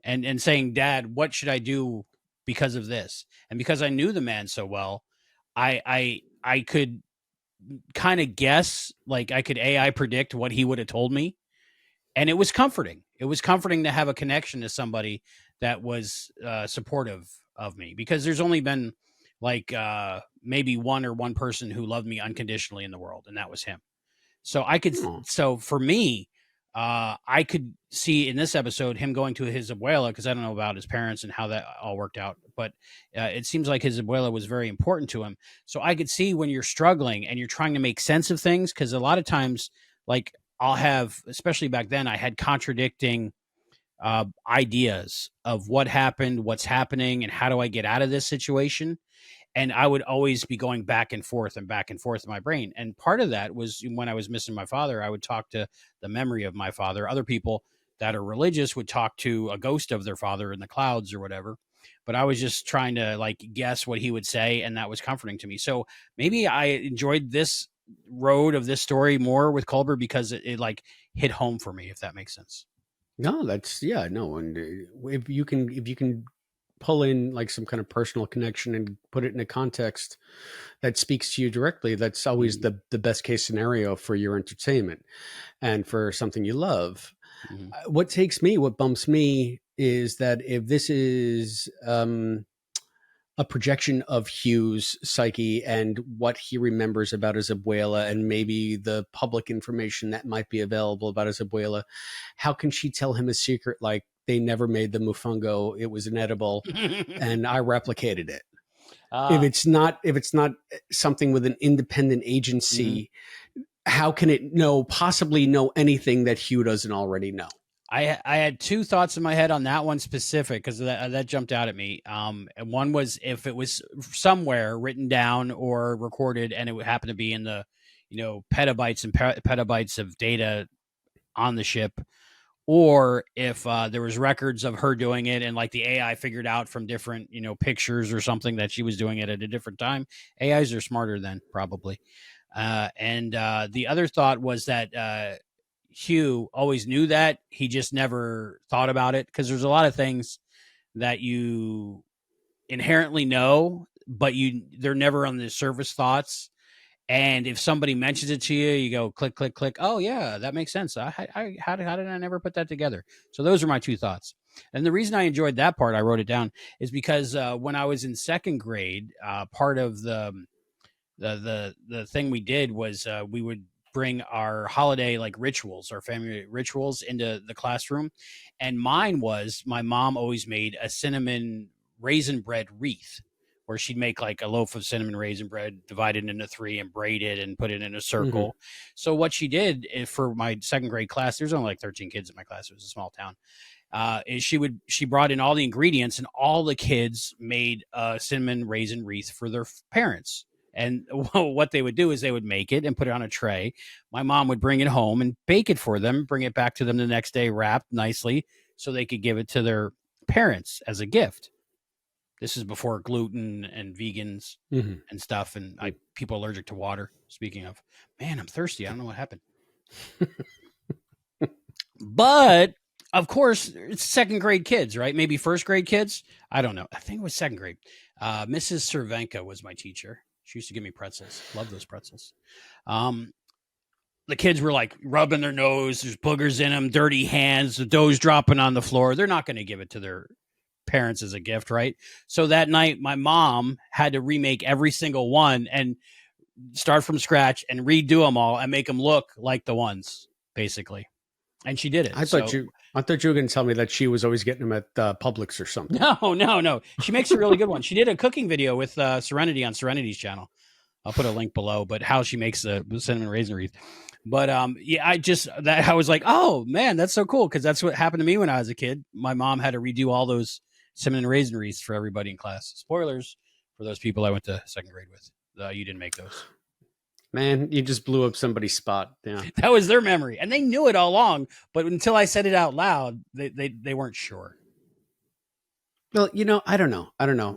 and saying, Dad, what should I do because of this? And because I knew the man so well, I could kind of guess, like I could AI predict what he would have told me. And it was comforting. It was comforting to have a connection to somebody that was supportive of me, because there's only been like maybe one person who loved me unconditionally in the world, and that was him. So so for me, I could see in this episode him going to his abuela, because I don't know about his parents and how that all worked out, but it seems like his abuela was very important to him. So I could see when you're struggling and you're trying to make sense of things, because a lot of times, like I'll have, especially back then, I had contradicting ideas of what happened, what's happening, and how do I get out of this situation. And I would always be going back and forth in my brain. And part of that was when I was missing my father, I would talk to the memory of my father. Other people that are religious would talk to a ghost of their father in the clouds or whatever. But I was just trying to like guess what he would say. And that was comforting to me. So maybe I enjoyed this road of this story more with Culber because it like hit home for me, if that makes sense. No, and if you can pull in like some kind of personal connection and put it in a context that speaks to you directly, that's always the best case scenario for your entertainment and for something you love. What bumps me is that if this is a projection of Hugh's psyche and what he remembers about his abuela and maybe the public information that might be available about his abuela, how can she tell him a secret like they never made the mofongo, it was inedible, and I replicated it? If it's not something with an independent agency, how can it possibly know anything that Hugh doesn't already know? I had two thoughts in my head on that one specific because that jumped out at me. And one was if it was somewhere written down or recorded, and it would happen to be in the, petabytes and petabytes of data on the ship, or if there was records of her doing it, and like the AI figured out from different, pictures or something that she was doing it at a different time. AIs are smarter than probably. And the other thought was that Hugh always knew that. He just never thought about it because there's a lot of things that you inherently know, but they're never on the surface thoughts. And if somebody mentions it to you, you go click, click, click. Oh yeah, that makes sense. How did I never put that together? So those are my two thoughts. And the reason I enjoyed that part, I wrote it down, is because when I was in second grade, part of the thing we did was we would bring our holiday like rituals, our family rituals, into the classroom. And mine was, my mom always made a cinnamon raisin bread wreath, where she'd make like a loaf of cinnamon raisin bread, divided into three and braid it and put it in a circle. So what she did for my second grade class, there's only like 13 kids in my class. It was a small town. Is she brought in all the ingredients, and all the kids made a cinnamon raisin wreath for their parents. And what they would do is they would make it and put it on a tray. My mom would bring it home and bake it for them, bring it back to them the next day wrapped nicely so they could give it to their parents as a gift. This is before gluten and vegans and stuff, and people allergic to water. Speaking of, man, I'm thirsty. I don't know what happened. But of course, it's second grade kids, right? Maybe first grade kids. I don't know. I think it was second grade. Mrs. Cervenka was my teacher. She used to give me pretzels. Love those pretzels. The kids were like rubbing their nose. There's boogers in them, dirty hands, the dough's dropping on the floor. They're not going to give it to their parents as a gift, right? So that night, my mom had to remake every single one and start from scratch and redo them all and make them look like the ones, basically. And she did it. I thought you were going to tell me that she was always getting them at Publix or something. No. She makes a really good one. She did a cooking video with Serenity on Serenity's channel. I'll put a link below, but how she makes the cinnamon raisin wreath. But I was like, oh man, that's so cool, because that's what happened to me when I was a kid. My mom had to redo all those cinnamon raisin wreaths for everybody in class. Spoilers for those people I went to second grade with. You didn't make those. Man, you just blew up somebody's spot. Yeah, that was their memory, and they knew it all along. But until I said it out loud, they weren't sure. Well, I don't know.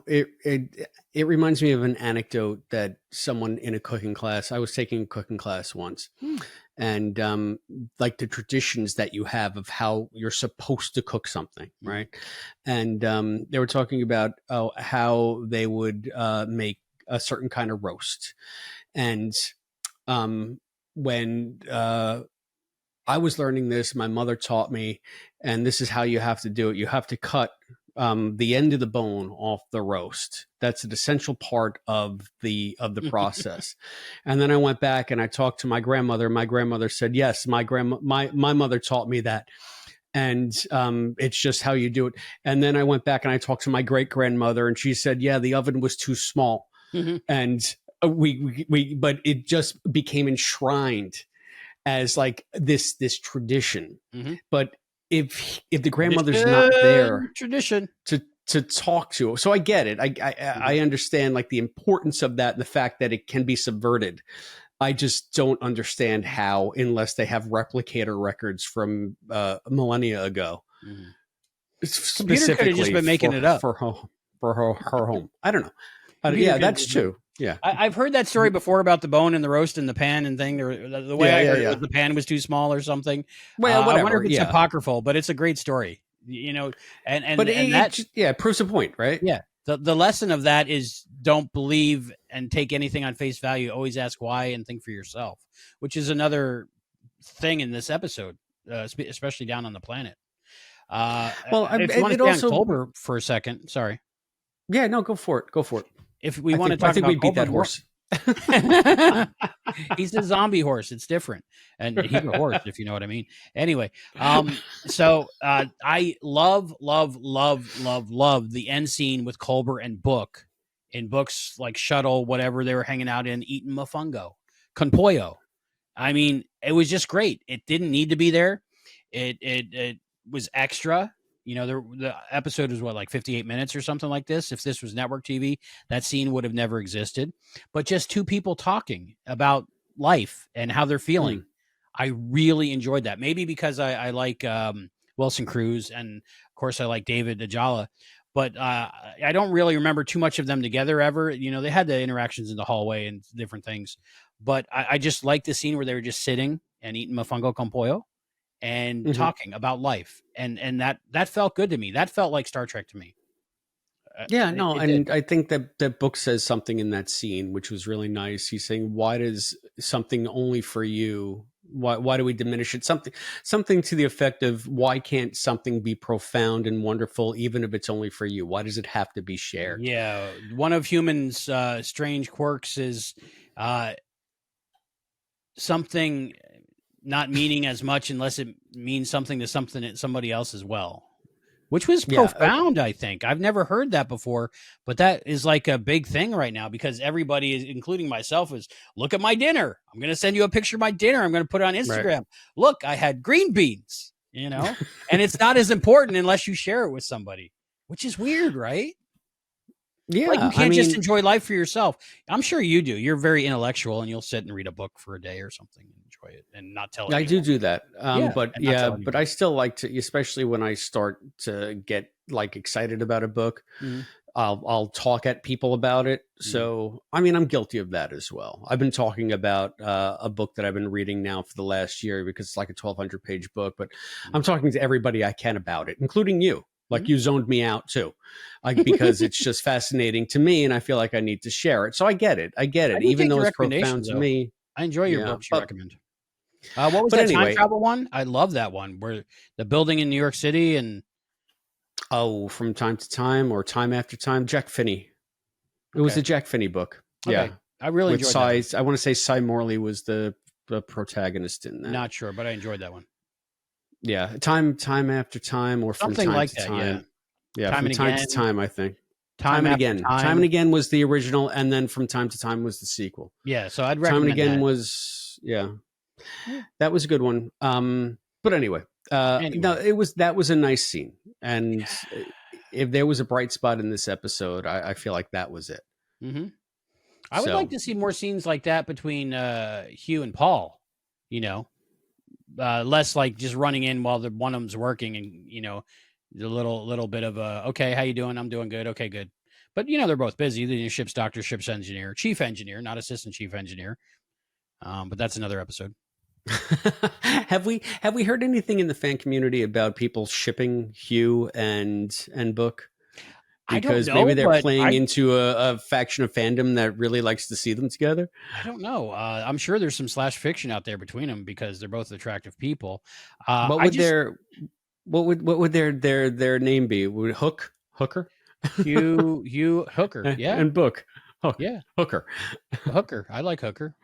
It reminds me of an anecdote that someone in a cooking class. I was taking a cooking class once, and like the traditions that you have of how you're supposed to cook something, right? And they were talking about how they would make a certain kind of roast, and when I was learning this, my mother taught me, and this is how you have to do it. You have to cut the end of the bone off the roast. That's an essential part of the process. And then I went back and I talked to my grandmother. My grandmother said, yes, my mother taught me that. And it's just how you do it. And then I went back and I talked to my great grandmother, and she said, yeah, the oven was too small. And but it just became enshrined as like this tradition. But if the grandmother's not there tradition to talk to, so I get it. I understand like the importance of that and the fact that it can be subverted. I just don't understand how, unless they have replicator records from millennia ago. Computer could have just been making it up for her home. I don't know. Yeah, that's true. Yeah, I've heard that story before about the bone and the roast and the pan and thing. The way I heard it was the pan was too small or something. Well, whatever. I wonder if it's apocryphal, but it's a great story. It proves a point, right? Yeah. The lesson of that is don't believe and take anything on face value. Always ask why and think for yourself, which is another thing in this episode, especially down on the planet. Well, if you want to stay on Culber for a second, sorry. Yeah, no, go for it. If we want to talk about, we beat that horse. He's a zombie horse. It's different, and he's a horse, if you know what I mean. Anyway, so I love the end scene with Culber and Book in books like Shuttle, whatever they were hanging out in, eating mofongo, con pollo. I mean, it was just great. It didn't need to be there. It was extra. You know, the episode was what, like 58 minutes or something like this. If this was network TV, that scene would have never existed. But just two people talking about life and how they're feeling. I really enjoyed that. Maybe because I like Wilson Cruz, and of course I like David Ajala, but I don't really remember too much of them together ever. You know, they had the interactions in the hallway and different things, but I just liked the scene where they were just sitting and eating mofongo con pollo and talking about life, and that felt good to me. That felt like Star Trek to me. Yeah, no, It and did. I think that the book says something in that scene, which was really nice. He's saying, "Why does something only for you? Why do we diminish it? Something to the effect of, why can't something be profound and wonderful, even if it's only for you? Why does it have to be shared?" Yeah, one of humans' strange quirks is something not meaning as much unless it means something to somebody else as well, which was Yeah, profound. I think I've never heard that before, but that is like a big thing right now because everybody is, including myself, is look at my dinner. I'm going to send you a picture of my dinner. I'm going to put it on right. Instagram. Look, I had green beans, you know, and it's not as important unless you share it with somebody, which is weird, right? Like you Yeah, I can't just mean, enjoy life for yourself. I'm sure you do. You're very intellectual and you'll sit and read a book for a day or something and enjoy it and not tell I anyone. do that. Yeah, But and not yeah, tell but anyone. I still like to, especially when I start to get like excited about a book. Mhm. I'll talk at people about it. Mhm. So, I mean, I'm guilty of that as well. I've been talking about a book that I've been reading now for the last year because it's like a 1,200 page book, but I'm Mhm. talking to everybody I can about it, including you. Like, Mhm. you zoned me out too, like, because it's just fascinating to me and I feel like I need to share it. So I get it. I get I it. do Even take though your it's profound recommendations, to though. me. I enjoy your Yeah. books you recommend. What was But that time anyway, travel one? I love that one where the building in New York City and oh, from time to time or time after time, Jack Finney. It was okay, a Jack Finney book. okay, Yeah. I really With enjoyed that one. I want to say Cy Morley was the protagonist in that. Not sure, but I enjoyed that one. Yeah, time after time, or from Something time like to that, yeah. time. Yeah, Time from and time to again, time, I think. time after Time and time. again was the original, and then from time to time was the sequel. Yeah, so I'd Time and recommend again that. was, yeah, Yeah. that was a good one. But anyway, no, Anyway, that was a nice scene, and if there was a bright spot in this episode, I feel like that was it. hmm I would like So to see more scenes like that between Hugh and Paul. You know, less like just running in while the one of them's working, and you know, the little bit of a okay, how you doing? I'm doing good. Okay, good. But you know, they're both busy. The ship's doctor, ship's engineer, chief engineer, not assistant chief engineer. But that's another episode. have we heard anything in the fan community about people shipping Hugh and Book? I don't Because maybe know, they're but playing into a faction of fandom that really likes to see them together. I don't know. I'm sure there's some slash fiction out there between them because they're both attractive people. What I would just their what would their name be? Would Hooker Hugh Hooker, yeah, and Book yeah, Hooker, Hooker. I like Hooker.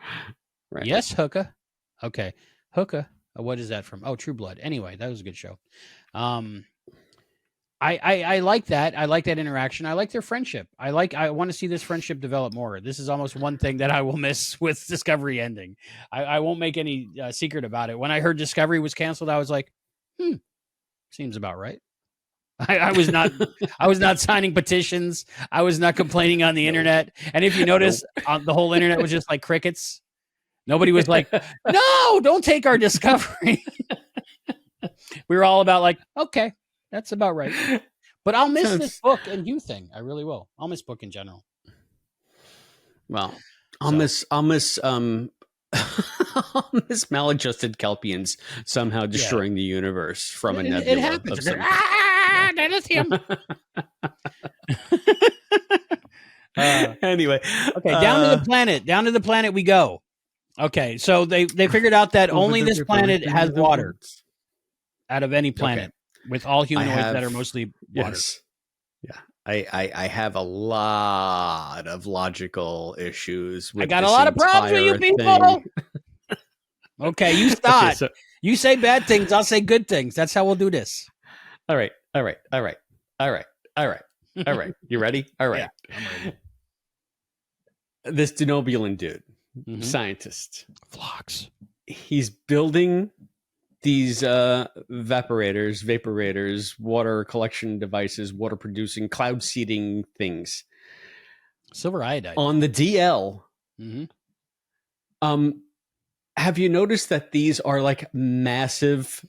right? Yes, Hooker. Okay, Hooker. What is that from? Oh, True Blood. Anyway, that was a good show. Um, I like that. I like that interaction. I like their friendship. I want to see this friendship develop more. This is almost one thing that I will miss with Discovery ending. I won't make any secret about it. When I heard Discovery was canceled, I was like, seems about right. I was not I was not signing petitions. I was not complaining on the Nope, internet. And if you notice, nope. the whole internet was just like crickets. Nobody was like, "No, don't take our Discovery." We were all about like, "Okay, that's about right." But I'll miss this Sounds book and you thing. I really will. I'll miss book in general. well. So I'll miss I'll miss maladjusted Kelpians somehow yeah, destroying the universe from a it nebula happens. of some kind. Yeah. That is him. Anyway, Okay, down to the planet. Down to the planet we go. Okay, so they figured out that over only the this river, planet into has the water woods. out of any Okay, planet with all I humanoids that have are mostly water. yes, yeah. I have a lot of logical issues I with got a this lot of problems with you entire thing. people. Okay, you Okay, start. so You say bad things, I'll say good things. That's how we'll do this. all right, all right, all right, all right, all right, all right. You ready? All Yeah, right. I'm ready. This denobulan dude, Mm-hmm. scientist, Flocks. he's building these vaporators, water collection devices, water producing, cloud seeding things Silver iodide. on the DL. Mm-hmm. Have you noticed that these are like massive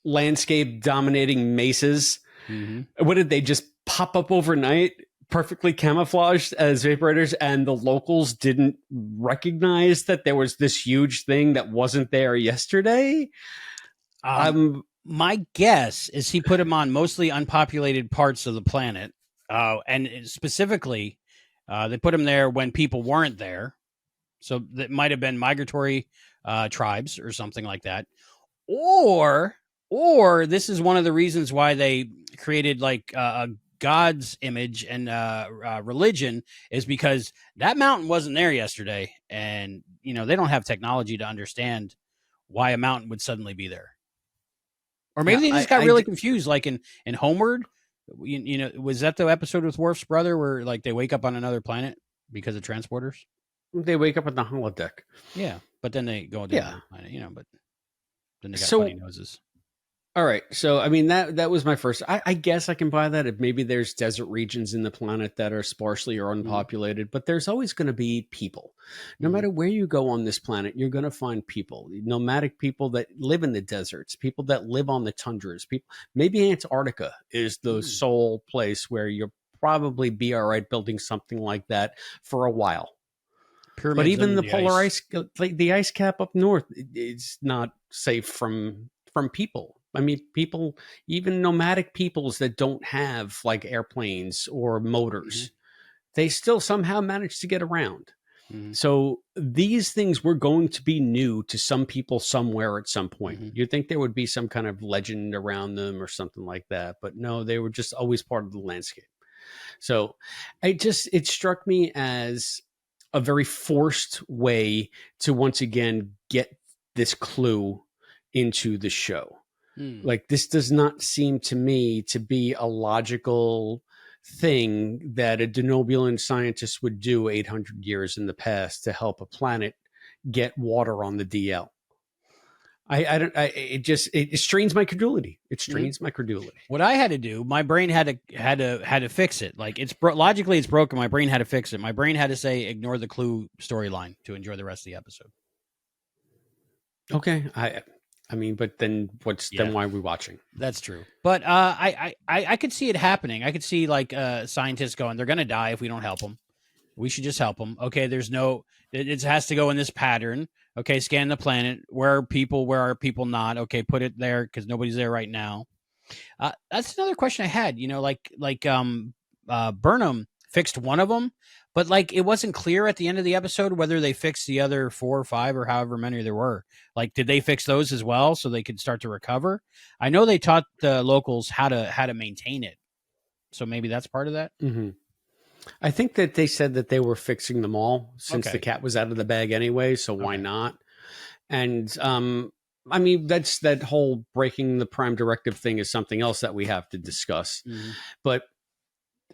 landscape dominating mesas? Mm-hmm. What did they just pop up overnight, perfectly camouflaged as vaporators, and the locals didn't recognize that there was this huge thing that wasn't there yesterday? My guess is he put them on mostly unpopulated parts of the planet, and specifically, they put them there when people weren't there. So that might have been migratory tribes or something like that, or this is one of the reasons why they created like a God's image and religion, is because that mountain wasn't there yesterday, and they don't have technology to understand why a mountain would suddenly be there. Or maybe they just got really confused, like in Homeward. Was that the episode with Worf's brother where like they wake up on another planet because of transporters? They wake up on the holodeck. Yeah, but then they go to another planet, but then they got funny noses. All right. So, I mean, that was my first. I guess I can buy that. If maybe there's desert regions in the planet that are sparsely or unpopulated, but there's always going to be people. No matter where you go on this planet, you're going to find people, nomadic people that live in the deserts, people that live on the tundras. People, maybe Antarctica is the sole place where you'll probably be all right building something like that for a while. Pyramids, but even the polar ice, like the ice cap up north, it's not safe from people. I mean, people, even nomadic peoples that don't have like airplanes or motors, they still somehow manage to get around. So these things were going to be new to some people somewhere at some point. You'd think there would be some kind of legend around them or something like that. But no, they were just always part of the landscape. So it struck me as a very forced way to once again get this clue into the show. Like, this does not seem to me to be a logical thing that a Denobulan scientist would do 800 years in the past to help a planet get water on the DL. It strains my credulity. It strains my credulity. What I had to do, my brain had to fix it. Like, logically it's broken. My brain had to fix it. My brain had to say, ignore the clue storyline to enjoy the rest of the episode. Okay. I mean, but then then why are we watching? That's true. But I could see it happening. I could see like scientists going, they're going to die if we don't help them. We should just help them. Okay, it has to go in this pattern. Okay, scan the planet. Where are people not? Okay, put it there because nobody's there right now. That's another question I had. Burnham fixed one of them, but like it wasn't clear at the end of the episode whether they fixed the other 4 or 5 or however many there were. Like, did they fix those as well so they could start to recover? I know they taught the locals how to maintain it, so maybe that's part of that. I think that they said that they were fixing them all since the cat was out of the bag anyway, so why not? And I mean, that's that whole breaking the Prime Directive thing is something else that we have to discuss. But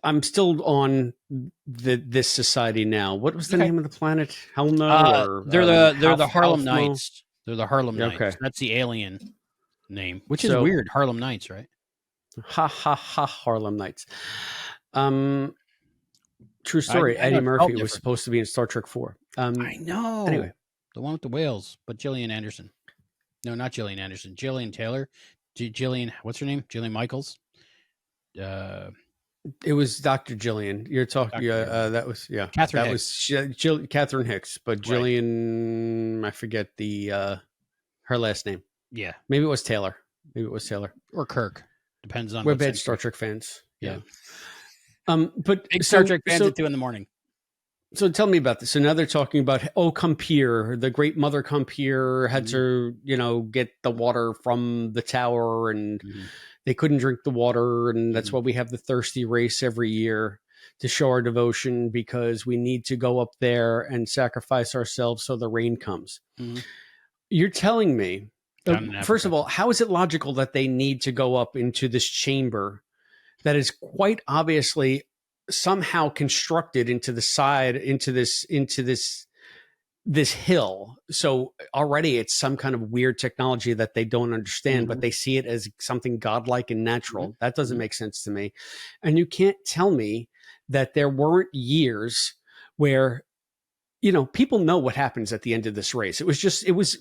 I'm still on this society now. What was the name of the planet? Helno? They're the Harlem Knights. They're the Harlem Knights. Okay. That's the alien name, which is weird. Harlem Knights, right? Ha ha ha! Harlem Knights. True story. Eddie Murphy was supposed to be in Star Trek 4. I know. Anyway, the one with the whales, but Gillian Anderson. No, not Gillian Anderson. Gillian Taylor. Gillian. What's her name? Gillian Michaels. It was Dr. Gillian. You're talking. That was Catherine that Hicks. was Catherine Hicks, but Gillian. I forget her last name. Yeah, maybe it was Taylor. Or Kirk. Depends on. We're bad Star Trek fans. Yeah. But big Star Trek fans at 2 a.m. So tell me about this. So now they're talking about, Compere, the great mother Compere had to, get the water from the tower, and they couldn't drink the water. And that's why we have the thirsty race every year to show our devotion, because we need to go up there and sacrifice ourselves so the rain comes. You're telling me, first of all, how is it logical that they need to go up into this chamber that is quite obviously somehow constructed into the side, into this this hill. So already it's some kind of weird technology that they don't understand, but they see it as something godlike and natural. That doesn't make sense to me. And you can't tell me that there weren't years where, you know, people know what happens at the end of this race.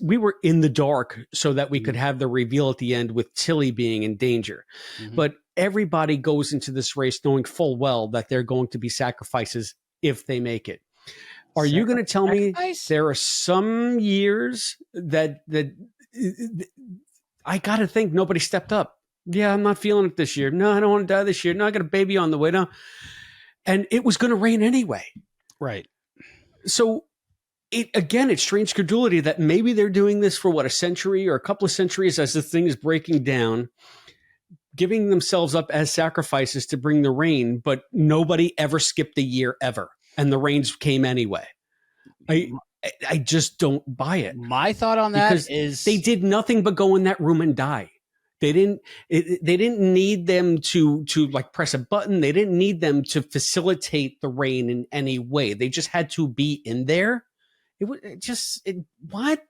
We were in the dark so that we could have the reveal at the end with Tilly being in danger. But everybody goes into this race knowing full well that they're going to be sacrifices if they make it. Are you going to tell me there are some years that I got to think nobody stepped up? Yeah, I'm not feeling it this year. No, I don't want to die this year. No, I got a baby on the way. No. And it was going to rain anyway. Right. So it's strange credulity that maybe they're doing this for a century or a couple of centuries as the thing is breaking down, giving themselves up as sacrifices to bring the rain, but nobody ever skipped a year ever. And the rains came anyway. I just don't buy it. My thought on that is they did nothing but go in that room and die. They didn't need them to like press a button. They didn't need them to facilitate the rain in any way. They just had to be in there. What?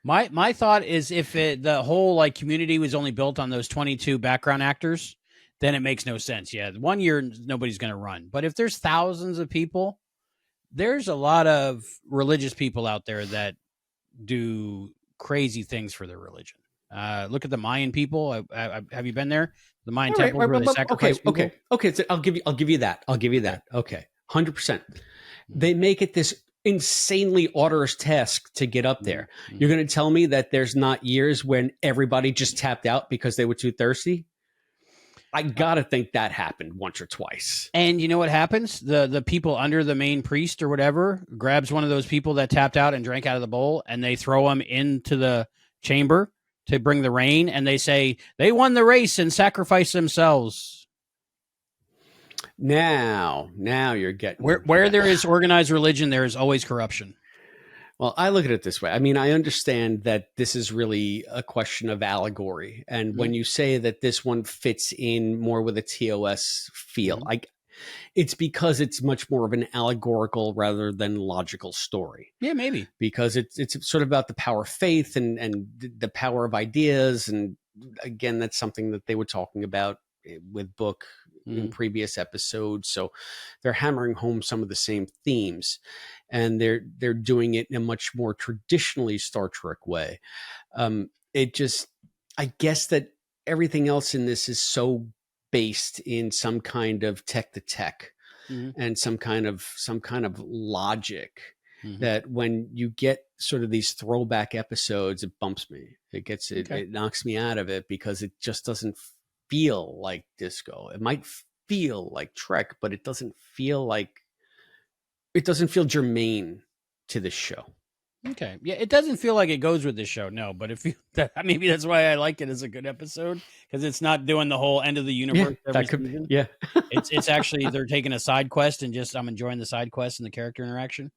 My thought is if the whole like community was only built on those 22 background actors, then it makes no sense. Yeah, 1 year nobody's going to run. But if there's thousands of people, there's a lot of religious people out there that do crazy things for their religion. Look at the Mayan people. Have you been there? The Mayan temple where they sacrifice people? Okay. So I'll give you that. Okay, 100%. They make it this insanely arduous task to get up there. You're going to tell me that there's not years when everybody just tapped out because they were too thirsty? I gotta think that happened once or twice. And you know what happens? The people under the main priest or whatever grabs one of those people that tapped out and drank out of the bowl, and they throw them into the chamber to bring the rain, and they say they won the race and sacrificed themselves. Now you're getting where there is organized religion, there is always corruption. Well, I look at it this way. I mean, I understand that this is really a question of allegory. And when you say that this one fits in more with a TOS feel, it's because it's much more of an allegorical rather than logical story. Yeah, maybe. Because it's sort of about the power of faith and the power of ideas. And again, that's something that they were talking about with Book in previous episodes. So they're hammering home some of the same themes, and they're doing it in a much more traditionally Star Trek way. I guess that everything else in this is so based in some kind of tech to tech and some kind of logic that when you get sort of these throwback episodes, it bumps me. It knocks me out of it because it just doesn't feel like disco. It might feel like Trek, but it doesn't feel germane to this show. Okay. Yeah, it doesn't feel like it goes with this show, no, but maybe that's why I like it as a good episode, because it's not doing the whole end of the universe. It's actually, they're taking a side quest and I'm enjoying the side quest and the character interaction.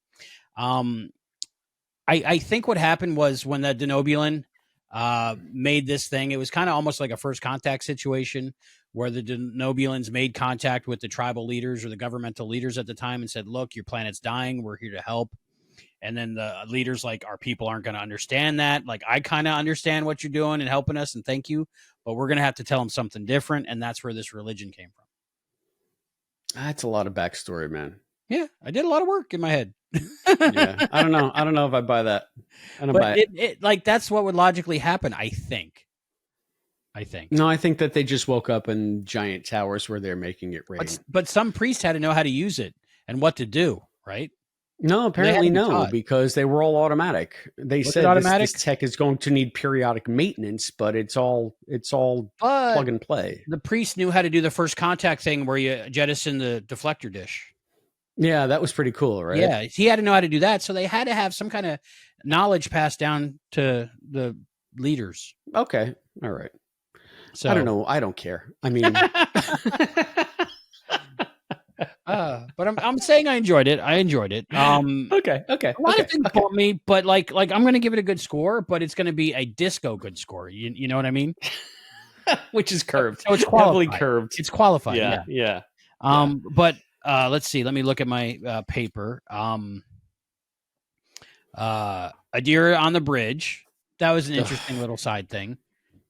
I think what happened was when the Denobulan made this thing, it was kind of almost like a first contact situation where the Denobulans made contact with the tribal leaders or the governmental leaders at the time and said, look, your planet's dying. We're here to help. And then the leaders, like, our people aren't going to understand that. Like, I kind of understand what you're doing and helping us, and thank you, but we're going to have to tell them something different. And that's where this religion came from. That's a lot of backstory, man. Yeah. I did a lot of work in my head. Yeah. I don't know if I buy that. I don't buy it. Like, that's what would logically happen, I think. No, I think that they just woke up in giant towers where they're making it rain. But some priest had to know how to use it and what to do, right? No, apparently no, because they were all automatic. They said this tech is going to need periodic maintenance, but it's all plug and play. The priest knew how to do the first contact thing where you jettison the deflector dish. Yeah, that was pretty cool, right? Yeah, he had to know how to do that, so they had to have some kind of knowledge passed down to the leaders. Okay, all right. So I don't know. I don't care. I mean, but I'm saying I enjoyed it. Okay. A lot of things for me, but like I'm going to give it a good score, but it's going to be a disco good score. You know what I mean? Which is curved. So it's qualified. Curved. It's qualified. Yeah. But let's see. Let me look at my paper. Adira on the bridge. That was an interesting Ugh. little side thing.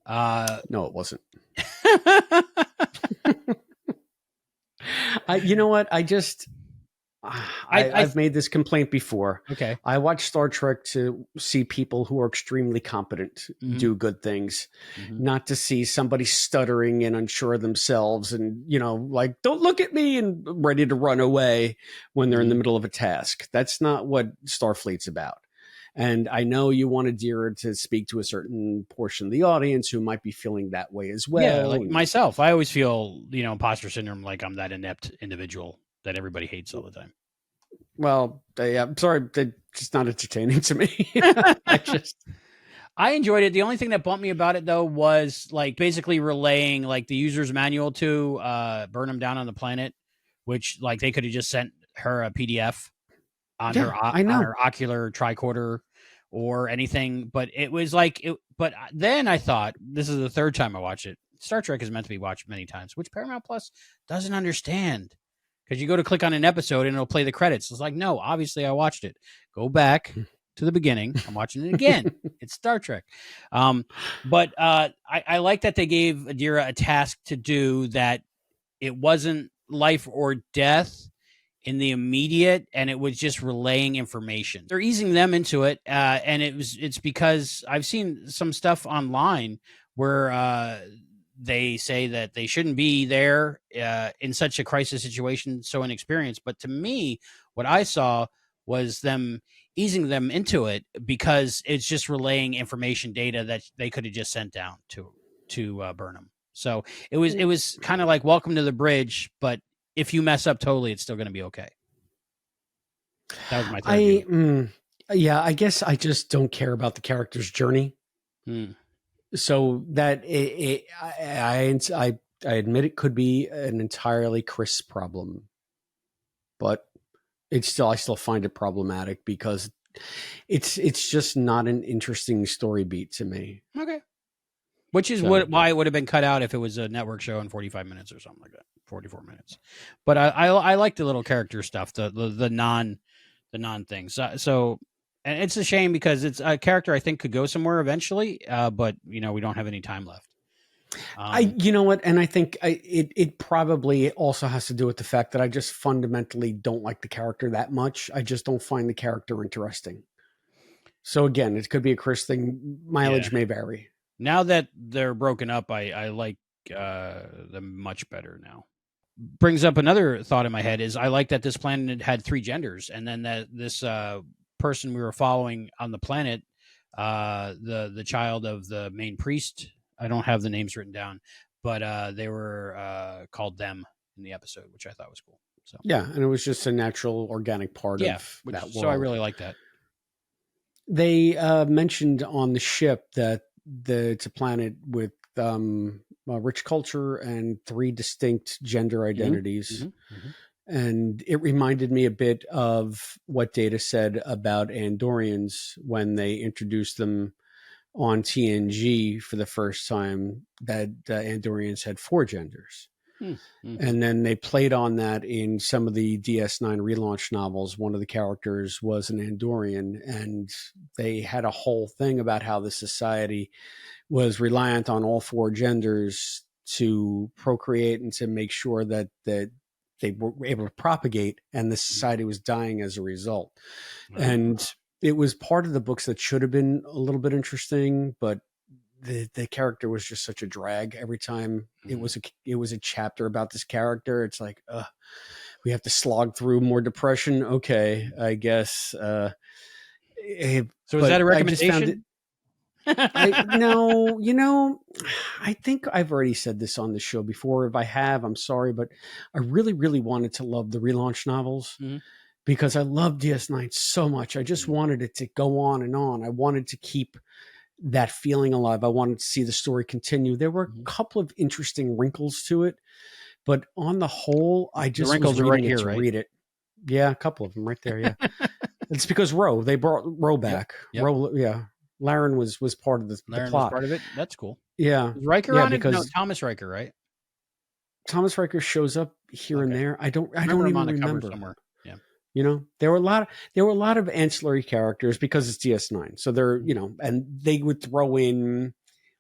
No, it wasn't. You know what? I've made this complaint before. Okay. I watch Star Trek to see people who are extremely competent do good things, not to see somebody stuttering and unsure of themselves and, like, don't look at me and ready to run away when they're in the middle of a task. That's not what Starfleet's about. And I know you want Adira to speak to a certain portion of the audience who might be feeling that way as well. Yeah, like myself. I always feel, imposter syndrome, like I'm that inept individual that everybody hates all the time. Well, I'm sorry, they're just not entertaining to me. I enjoyed it. The only thing that bumped me about it, though, was like basically relaying like the user's manual to Burnham down on the planet, which like they could have just sent her a PDF on her ocular tricorder or anything. But it was like it. But then I thought, this is the third time I watched it. Star Trek is meant to be watched many times, which Paramount Plus doesn't understand. Because you go to click on an episode and it'll play the credits. It's like, no, obviously I watched it. Go back to the beginning. I'm watching it again. It's Star Trek. But I like that they gave Adira a task to do that. It wasn't life or death in the immediate, and it was just relaying information. They're easing them into it, and it's because I've seen some stuff online where they say that they shouldn't be there in such a crisis situation, so inexperienced. But to me, what I saw was them easing them into it because it's just relaying information data that they could have just sent down to Burnham. So it was kind of like welcome to the bridge, but if you mess up totally, it's still going to be okay. That was my third view. Yeah, I guess I just don't care about the character's journey. So that I admit it could be an entirely Chris problem, but I still find it problematic because it's just not an interesting story beat to me. Okay. Which is why it would have been cut out if it was a network show in 45 minutes or something like that, 44 minutes. But I like the little character stuff, the non things. So, and it's a shame because it's a character I think could go somewhere eventually, but we don't have any time left. You know what? And I think it probably also has to do with the fact that I just fundamentally don't like the character that much. I just don't find the character interesting. So again, it could be a Chris thing. Mileage may vary. Now that they're broken up, I like them much better now. Brings up another thought in my head is I like that this planet had 3 genders, and then that this person we were following on the planet, the child of the main priest. I don't have the names written down, but they were called them in the episode, which I thought was cool. So yeah, and it was just a natural, organic part of that world. So I really like that. They mentioned on the ship that it's a planet with rich culture and 3 distinct gender identities. And it reminded me a bit of what Data said about Andorians when they introduced them on TNG for the first time, that Andorians had 4 genders. And then they played on that in some of the DS9 relaunch novels. One of the characters was an Andorian, and they had a whole thing about how the society was reliant on all 4 genders to procreate and to make sure that they were able to propagate, and the society was dying as a result. And it was part of the books that should have been a little bit interesting, but the character was just such a drag every time it was a chapter about this character. It's like, we have to slog through more depression. Okay, I guess. So is that a recommendation? No, I think I've already said this on the show before. If I have, I'm sorry, but I really, really wanted to love the relaunch novels because I love DS9 so much. I just wanted it to go on and on. I wanted to keep that feeling alive. I wanted to see the story continue. There were a couple of interesting wrinkles to it, but on the whole, I just was reading it to read it. Yeah, a couple of them right there. Yeah, it's because they brought Ro back. Yep. Ro, yeah. Laren was part of the plot. Was part of it. That's cool. Yeah. Is Riker on it? No, Thomas Riker, right? Thomas Riker shows up here and there. I don't even remember. Somewhere. Yeah. There were a lot of ancillary characters because it's DS9. So they're, and they would throw in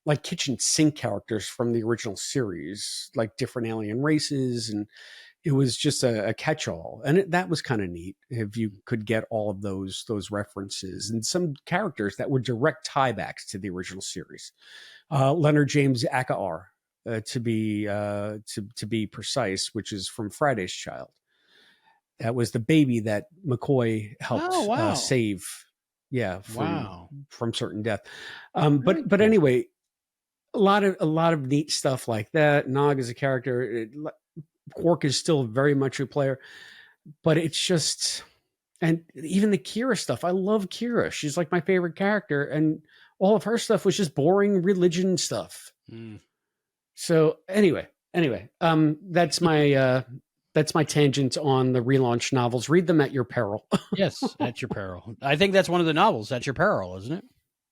like kitchen sink characters from the original series, like different alien races, and it was just a catch-all, and that was kind of neat if you could get all of those references and some characters that were direct tiebacks to the original series. Leonard James Akar, to be precise, which is from Friday's Child. That was the baby that McCoy helped save. Yeah, from certain death. But cool. Anyway, a lot of neat stuff like that. Nog is a character. Quark is still very much a player, but it's just, and even the Kira stuff. I love Kira. She's like my favorite character, and all of her stuff was just boring religion stuff. So anyway, that's my tangent on the relaunch novels. Read them at your peril. Yes, at your peril. I think that's one of the novels, At Your Peril, isn't it?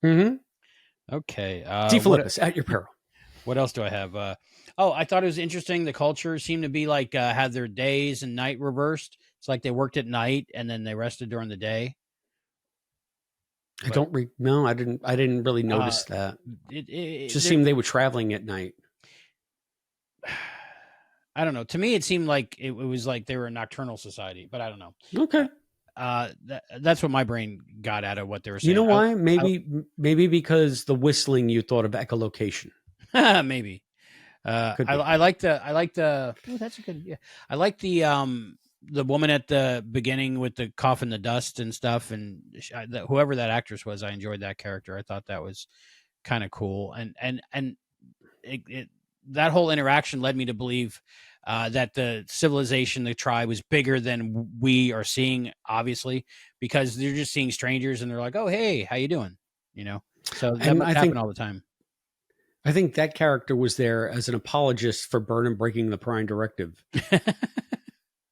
Mm-hmm. Okay. D. Philippus, At Your Peril. What else do I have? I thought it was interesting. The culture seemed to be like had their days and night reversed. It's like they worked at night and then they rested during the day. I didn't really notice that. It just seemed they were traveling at night. I don't know. To me, it seemed like it was like they were a nocturnal society, but I don't know. Okay. That's what my brain got out of what they were saying. You know why? Maybe because the whistling, you thought of echolocation. Maybe. I like the. Oh, that's a good. Yeah, I like the woman at the beginning with the cough in the dust and stuff, and whoever that actress was, I enjoyed that character. I thought that was kind of cool, and that whole interaction led me to believe that the civilization, the tribe, was bigger than we are seeing, obviously, because they're just seeing strangers and they're like, "Oh, hey, how you doing?" So that must happen all the time. I think that character was there as an apologist for Burnham breaking the Prime Directive.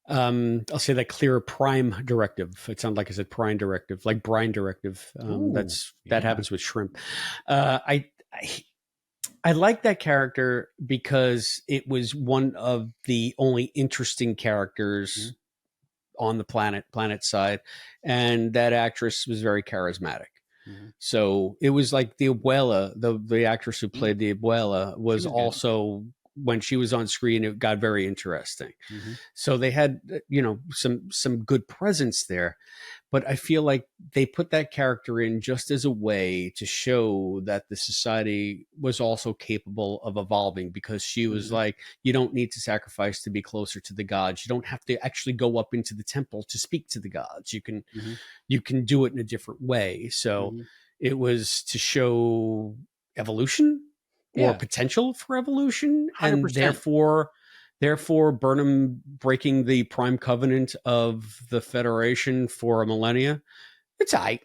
I'll say that clear Prime Directive. It sounded like I said Prime Directive, like Brine Directive. That happens with shrimp. I like that character because it was one of the only interesting characters on the planet side, and that actress was very charismatic. So it was like the Abuela, the actress who played the Abuela, was also, when she was on screen, it got very interesting. So they had, some good presence there. But I feel like they put that character in just as a way to show that the society was also capable of evolving, because she was like, you don't need to sacrifice to be closer to the gods. You don't have to actually go up into the temple to speak to the gods. You can do it in a different way. So it was to show evolution or potential for evolution. 100%. And therefore, Burnham breaking the Prime Covenant of the Federation for a millennia, it's aight.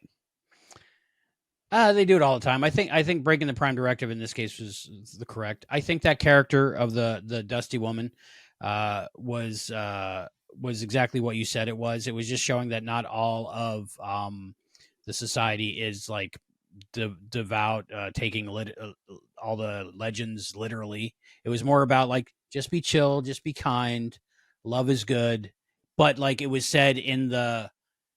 They do it all the time. I think breaking the Prime Directive in this case was the correct. I think that character of the Dusty Woman was exactly what you said it was. It was just showing that not all of the society is like devout, taking all the legends literally. It was more about like, just be chill, just be kind, love is good. But like it was said in the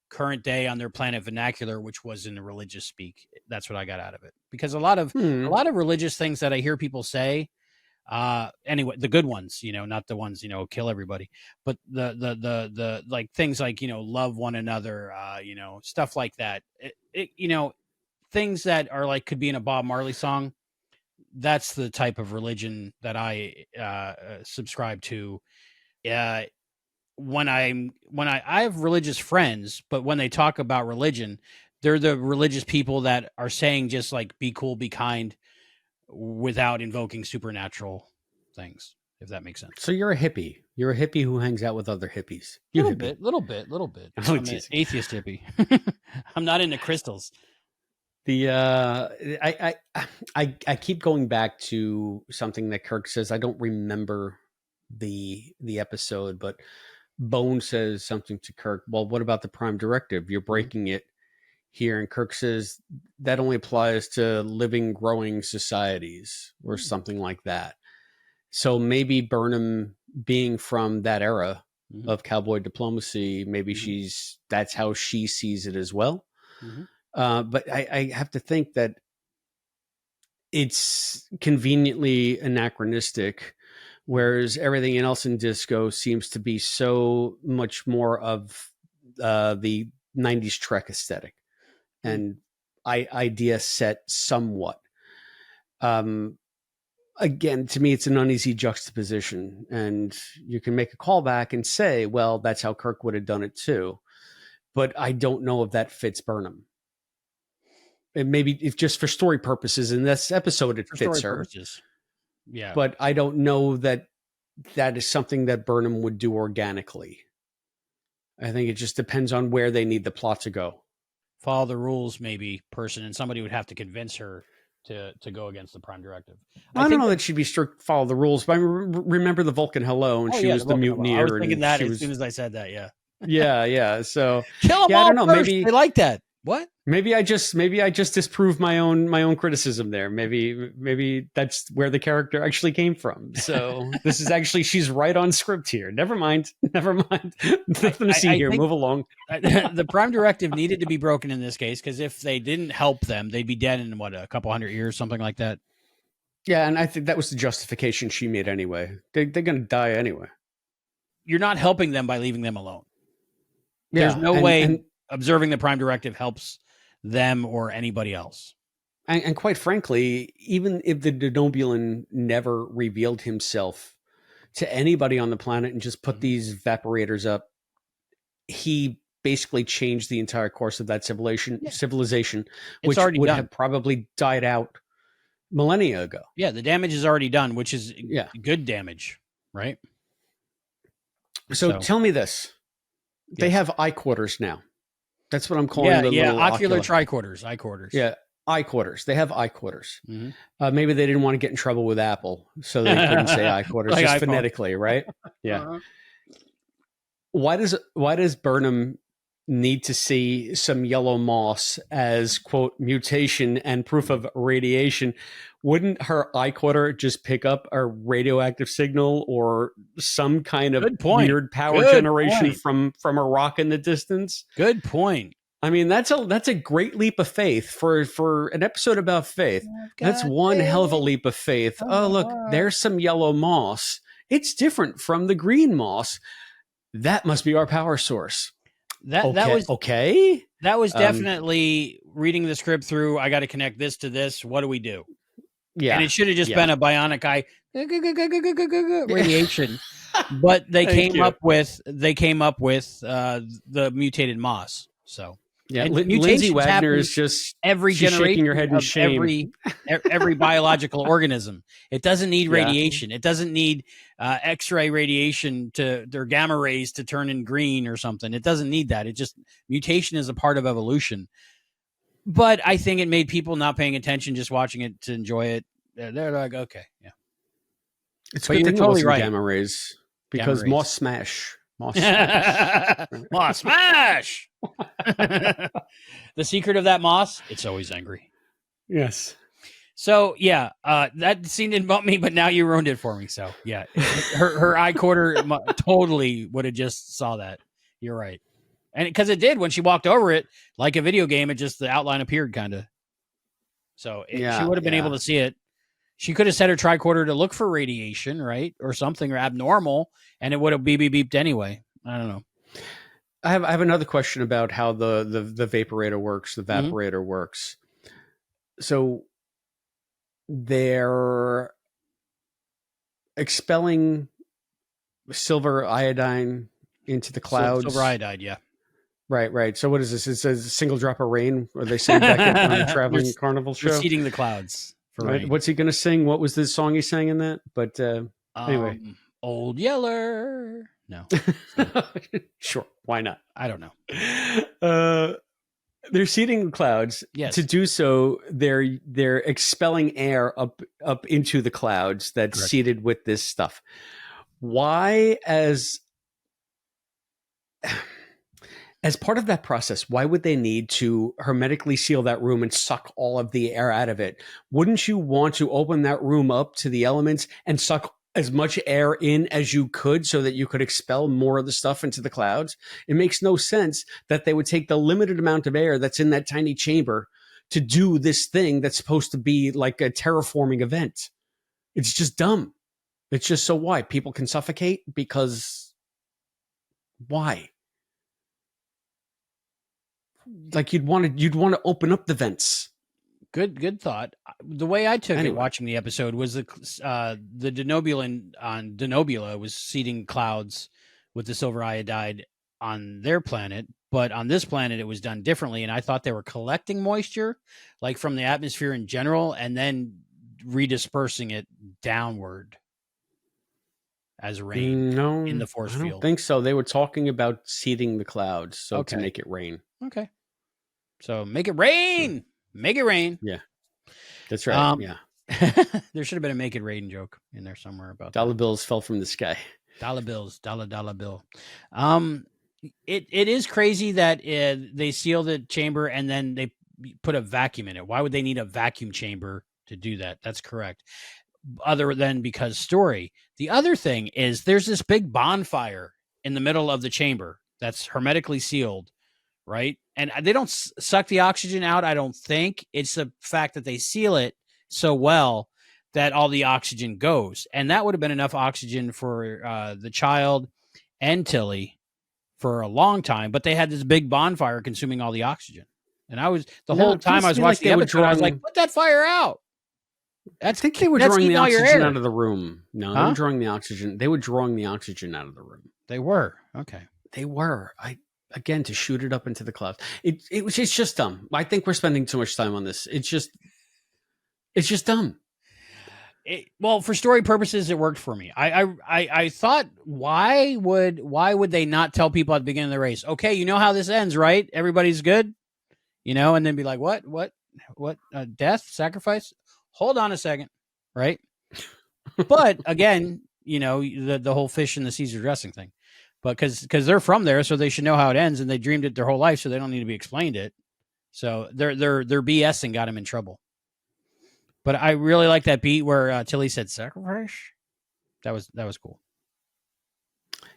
current day on their planet vernacular, which was in the religious speak. That's what I got out of it. Because a lot of religious things that I hear people say, anyway, the good ones, not the ones, kill everybody, but the like things like, love one another, stuff like that. Things that are like, could be in a Bob Marley song. That's the type of religion that I subscribe to. When I have religious friends, but when they talk about religion, they're the religious people that are saying just like, be cool, be kind, without invoking supernatural things, if that makes sense. So you're a hippie. You're a hippie who hangs out with other hippies. Little bit. I'm an atheist hippie. I'm not into crystals. I keep going back to something that Kirk says. I don't remember the episode, but Bone says something to Kirk. Well, what about the Prime Directive? You're breaking it here. And Kirk says that only applies to living, growing societies or something like that. So maybe Burnham, being from that era, of cowboy diplomacy. Maybe that's how she sees it as well. But I have to think that it's conveniently anachronistic, whereas everything else in disco seems to be so much more of the 90s Trek aesthetic and idea set somewhat. Again, to me, it's an uneasy juxtaposition, and you can make a callback and say, well, that's how Kirk would have done it too. But I don't know if that fits Burnham. And maybe if just for story purposes in this episode, it fits her. Purposes. Yeah. But I don't know that is something that Burnham would do organically. I think it just depends on where they need the plot to go. Follow the rules, maybe, person, and somebody would have to convince her to go against the Prime Directive. I don't know that she'd be strict follow the rules, but I remember the Vulcan hello, and she was the mutineer. I was thinking that as soon as I said that, yeah. Yeah. So kill them all. I don't know. First. Maybe they like that. What? Maybe I just disprove my own criticism there. Maybe that's where the character actually came from. So this is actually, she's right on script here. Never mind. Nothing to see here. Move along. The Prime Directive needed to be broken in this case, because if they didn't help them, they'd be dead in a couple hundred years, something like that. Yeah, and I think that was the justification she made anyway. They're going to die anyway. You're not helping them by leaving them alone. Yeah, there's no way observing the Prime Directive helps them or anybody else. And quite frankly, even if the Denobulan never revealed himself to anybody on the planet and just put these evaporators up, he basically changed the entire course of that civilization, which would have probably died out millennia ago. Yeah, the damage is already done, which is good damage, right? So tell me this. They have eye quarters now. That's what I'm calling them. Yeah, ocular tricorders, eye quarters. Yeah, eye quarters. They have eye quarters. Maybe they didn't want to get in trouble with Apple, so they couldn't say eye quarters like just iPhone. Phonetically, right? Yeah. Why does Burnham need to see some yellow moss as, quote, mutation and proof of radiation? Wouldn't her eye quarter just pick up a radioactive signal or some kind of weird power generation from a rock in the distance? Good point. I mean, that's a great leap of faith for an episode about faith. That's one hell of a leap of faith. Oh, look, there's some yellow moss. It's different from the green moss. That must be our power source. That was okay. That was definitely reading the script through. I got to connect this to this. What do we do? Yeah, and it should have just been a bionic eye radiation. But they came up with the mutated moss. So yeah, Lindsay Wagner is just every generation, shaking your head in shame. Every biological organism. It doesn't need radiation. It doesn't need X-ray radiation to their gamma rays to turn in green or something. It doesn't need that. It just mutation is a part of evolution. But I think it made people not paying attention, just watching it to enjoy it. They're like, okay, yeah. It's good thing totally right. Gamma rays because gamma rays. Moss smash. Moss smash. The secret of that moss, it's always angry. Yes. So yeah, that scene didn't bump me, but now you ruined it for me. So yeah, her eye quarter totally would have just saw that. You're right. And because it did when she walked over it, like a video game, it just the outline appeared kind of. So she would have been able to see it. She could have set her tricorder to look for radiation, right, or something or abnormal, and it would have beeped anyway. I don't know. I have another question about how the vaporator works. The evaporator works. So they're expelling silver iodine into the clouds. Silver iodide, yeah. Right. So what is this? It says a single drop of rain, or they say back on a traveling carnival show. Receding the clouds for rain. What's he going to sing? What was the song he sang in that? But anyway. Old Yeller. No. Sure. Why not? I don't know. They're seeding the clouds. Yes. To do so, they're expelling air up into the clouds that's seeded with this stuff. Why, as part of that process, why would they need to hermetically seal that room and suck all of the air out of it? Wouldn't you want to open that room up to the elements and suck as much air in as you could so that you could expel more of the stuff into the clouds. It makes no sense that they would take the limited amount of air that's in that tiny chamber to do this thing that's supposed to be like a terraforming event. It's just dumb. It's just so why? People can suffocate because why? Like you'd want to open up the vents. Good thought. The way I took it Anyway. watching the episode was the Denobulan on Denobula was seeding clouds with the silver iodide on their planet, but on this planet it was done differently. And I thought they were collecting moisture, like from the atmosphere in general, and then redispersing it downward as rain No, in the force I don't field. think so. They were talking about seeding the clouds to Okay. make it rain. Okay. So make it rain. Make it rain. Yeah, that's right. Yeah, There should have been a make it rain joke in there somewhere about dollar that. bills fell from the sky. Dollar bills, dollar bill. It is crazy that they seal the chamber and then they put a vacuum in it. Why would they need a vacuum chamber to do that? That's correct. Other than because story. The other thing is there's this big bonfire in the middle of the chamber that's hermetically sealed, right? And they don't suck the oxygen out, I don't think. It's the fact that they seal it so well that all the oxygen goes. And that would have been enough oxygen for the child and Tilly for a long time. But they had this big bonfire consuming all the oxygen. And I was, the whole time I was watching the episode, I was like, put that fire out. I think they were drawing the oxygen out of the room. No, Huh? they were drawing the oxygen. They were drawing the oxygen out of the room. They were. Okay. They were. Again, to shoot it up into the clouds. It's just dumb. I think we're spending too much time on this. It's just dumb. Well, for story purposes, it worked for me. I thought, why would they not tell people at the beginning of the race? Okay, you know how this ends, right? Everybody's good, and then be like, what, death, sacrifice? Hold on a second, right? But again, the whole fish in the Caesar dressing thing. But because they're from there, so they should know how it ends, and they dreamed it their whole life, so they don't need to be explained it. So their BSing got him in trouble. But I really like that beat where Tilly said sacrifice. That was cool.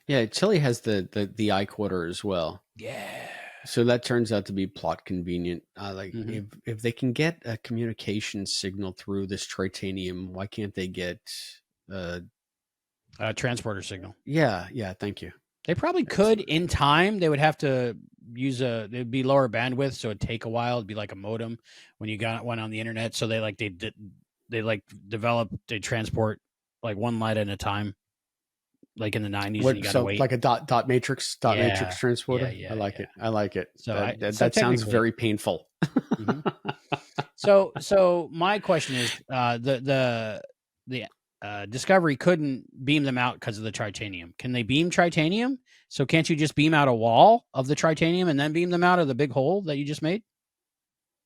Yeah, Tilly has the eye quarter as well. Yeah. So that turns out to be plot convenient. If they can get a communication signal through this tritanium, why can't they get a transporter signal? Yeah. Thank you. They probably could in time. They would have to use it'd be lower bandwidth, so it'd take a while. It'd be like a modem when you got one on the internet. So they transport like one light at a time, like in the 90s. And you gotta wait. Like a dot matrix transporter. Yeah, I like it. So that sounds very painful. Mm-hmm. So my question is, the Discovery couldn't beam them out because of the tritanium. Can they beam tritanium? So can't you just beam out a wall of the tritanium and then beam them out of the big hole that you just made?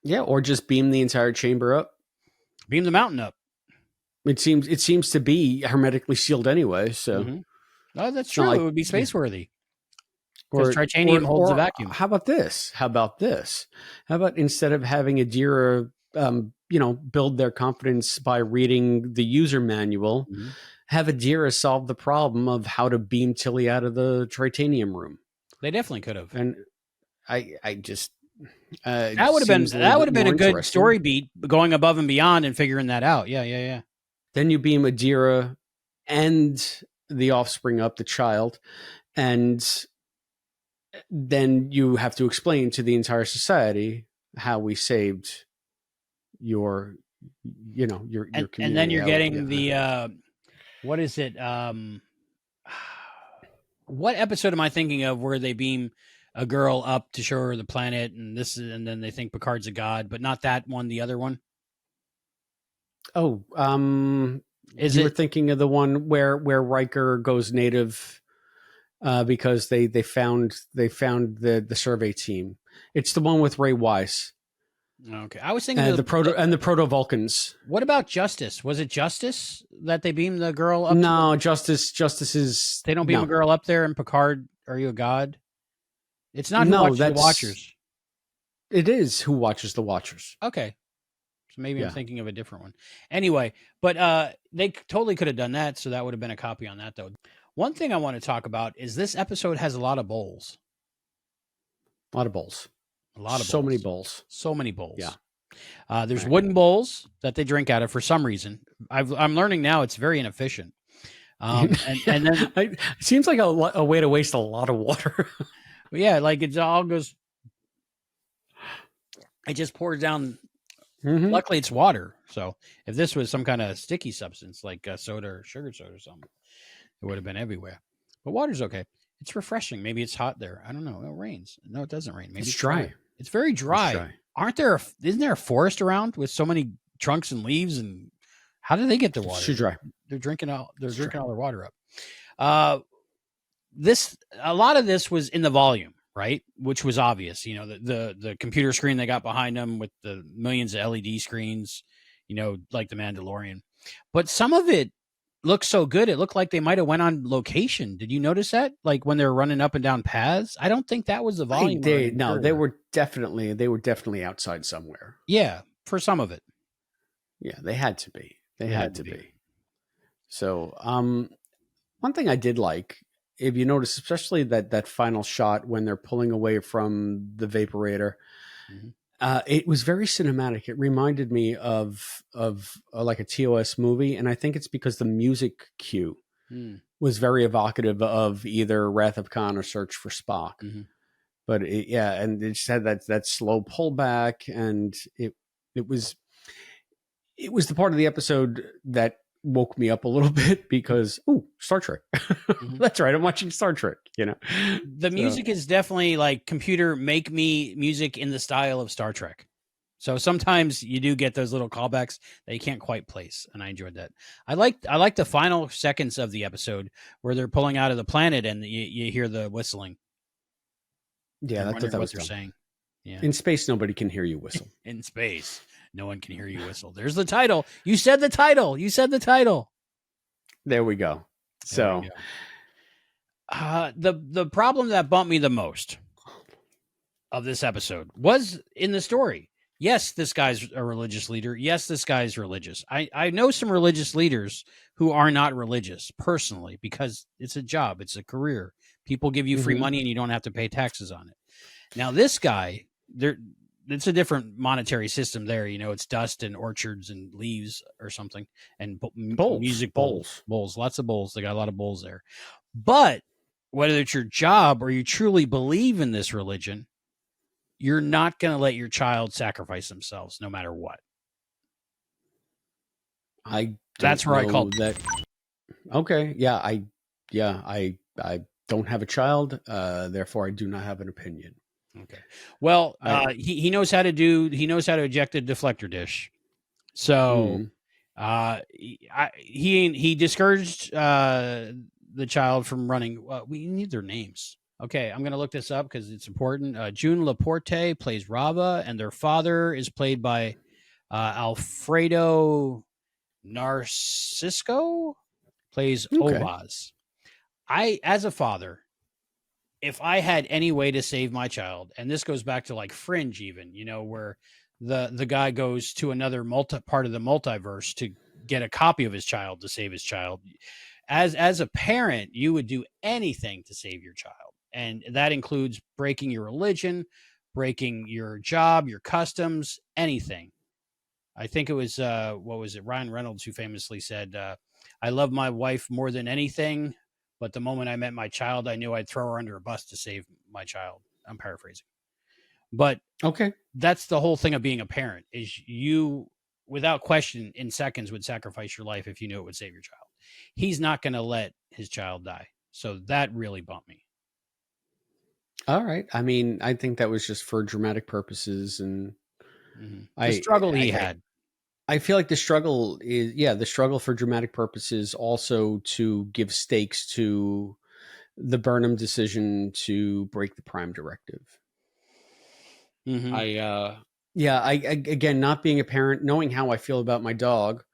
Yeah, or just beam the entire chamber up. Beam the mountain up. It seems to be hermetically sealed anyway. So, oh, that's true. It would be space worthy. Because or tritanium holds the vacuum. How about this? How about instead of having Adira, build their confidence by reading the user manual, have Adira solve the problem of how to beam Tilly out of the tritanium room. They definitely could have. And I just that would have been a good story beat, going above and beyond and figuring that out. Yeah. Then you beam Adira and the offspring up, the child, and then you have to explain to the entire society how we saved your community. And then you're getting the what is it? What episode am I thinking of where they beam a girl up to show her the planet and then they think Picard's a god, but not that one, the other one? Oh, you were thinking of the one where Riker goes native because they found the survey team. It's the one with Ray Wise. Okay, I was thinking the proto Vulcans. What about Justice? Was it Justice that they beamed the girl up? No, Justice is. They don't beam a girl up there in Picard. Are you a god? It's not who watches the Watchers. It is Who Watches the Watchers. Okay, So maybe I'm Yeah. thinking of a different one. Anyway, but they totally could have done that. So that would have been a copy on that, though. One thing I want to talk about is this episode has a lot of bowls. A lot of bowls. A lot of so bowls. many bowls. So many bowls. Yeah. There's Right. wooden bowls that they drink out of for some reason. I'm learning now it's very inefficient. And then it seems like a way to waste a lot of water. yeah, like it all goes. It just pours down. Mhm. Luckily, it's water. So if this was some kind of sticky substance like soda or sugar soda or something, it would have been everywhere. But water's okay. It's refreshing. Maybe it's hot there. I don't know. It rains. No, it doesn't rain. Maybe It's dry. It's very dry. Isn't there a forest around with so many trunks and leaves? And how do they get their water? It's too dry. They're drinking all their water up. A lot of this was in the volume, right? Which was obvious. You know, the computer screen they got behind them with the millions of LED screens, you know, like the Mandalorian. But some of it looked so good. It looked like they might have went on location. Did you notice that? Like when they're running up and down paths? I don't think that was the volume. They were definitely outside somewhere. Yeah, for some of it. Yeah, they had to be. They had to be. So, one thing I did like, if you notice, especially that final shot when they're pulling away from the vaporator, it was very cinematic. It reminded me of like a TOS movie, and I think it's because the music cue was very evocative of either Wrath of Khan or Search for Spock. But and it just had that slow pullback, and it was the part of the episode that woke me up a little bit because Star Trek. That's right, I'm watching Star Trek. You know, the music is definitely like computer make me music in the style of Star Trek. So sometimes you do get those little callbacks that you can't quite place, and I enjoyed that. I like the final seconds of the episode where they're pulling out of the planet and you hear the whistling. Yeah, that's what they're saying. Yeah, in space nobody can hear you whistle. In space, no one can hear you whistle. There's the title. You said the title. There we go. So, the problem that bumped me the most of this episode was in the story. Yes, this guy's a religious leader. Yes, this guy's religious. I know some religious leaders who are not religious personally because it's a job. It's a career. People give you free money and you don't have to pay taxes on it. Now, this guy, it's a different monetary system there. You know, it's dust and orchards and leaves or something and music bowls, lots of bowls. They got a lot of bowls there. But whether it's your job or you truly believe in this religion, you're not going to let your child sacrifice themselves no matter what. That's where I called that. Okay. Yeah. I don't have a child. Therefore I do not have an opinion. Okay. Well, he knows how to eject a deflector dish. So, he discouraged, the child from running. We need their names. Okay, I'm going to look this up because it's important. June Laporte plays Rava, and their father is played by Alfredo Narcisco, plays Ovaz. As a father, if I had any way to save my child, and this goes back to like Fringe even, you know, where the guy goes to another part of the multiverse to get a copy of his child to save his child. As a parent, you would do anything to save your child. And that includes breaking your religion, breaking your job, your customs, anything. I think it was, Ryan Reynolds who famously said, I love my wife more than anything, but the moment I met my child, I knew I'd throw her under a bus to save my child. I'm paraphrasing. But that's the whole thing of being a parent is you, without question, in seconds would sacrifice your life if you knew it would save your child. He's not going to let his child die. So that really bumped me. All right. I mean, I think that was just for dramatic purposes, and the struggle he had. I feel like the struggle for dramatic purposes, also to give stakes to the Burnham decision to break the Prime Directive. Again, not being a parent, knowing how I feel about my dog,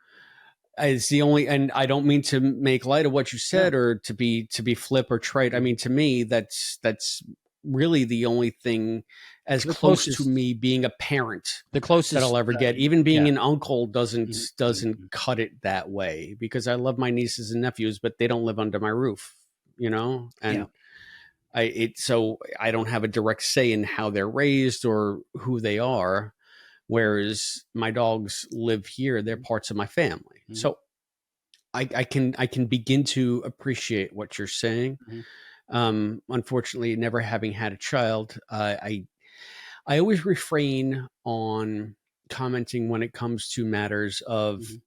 is the only, and I don't mean to make light of what you said or to be flip or trite. I mean, to me, that's really the only thing as The close to closest, me being a parent the that closest, I'll ever get. Even being yeah. an uncle doesn't Mhm, doesn't mhm, cut it that way, because I love my nieces and nephews, but they don't live under my roof, yeah. and so I don't have a direct say in how they're raised or who they are. Whereas my dogs live here; they're parts of my family. Mhm, So I can begin to appreciate what you're saying. mhm, Unfortunately, never having had a child, I always refrain on commenting when it comes to matters of mhm,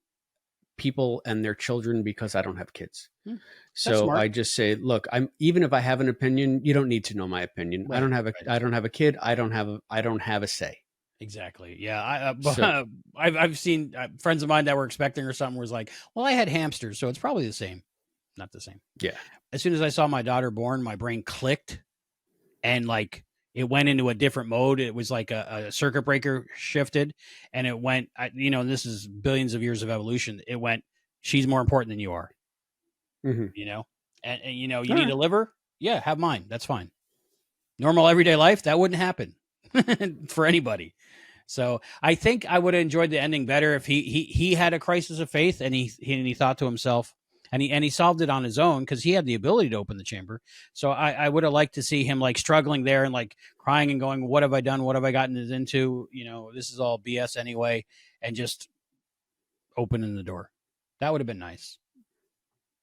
people and their children, because I don't have kids. mhm. That's So smart. I just say, look, even if I have an opinion, you don't need to know my opinion. I Right, don't have a right. I don't have a kid. I don't have a say. Exactly. Yeah. So I've seen friends of mine that were expecting or something was like, well, I had hamsters, so it's probably the same. Not the same. yeah. As soon as I saw my daughter born, my brain clicked and like it went into a different mode. It was like a circuit breaker shifted and it went, this is billions of years of evolution. It went, she's more important than you are, Hmm. and you All need right. a liver. Yeah. Have mine. That's fine. Normal everyday life. That wouldn't happen for anybody. So I think I would have enjoyed the ending better if he had a crisis of faith and he thought to himself and he solved it on his own because he had the ability to open the chamber. So I would have liked to see him like struggling there and like crying and going, "What have I done? What have I gotten this into? This is all BS anyway," and just opening the door. That would have been nice.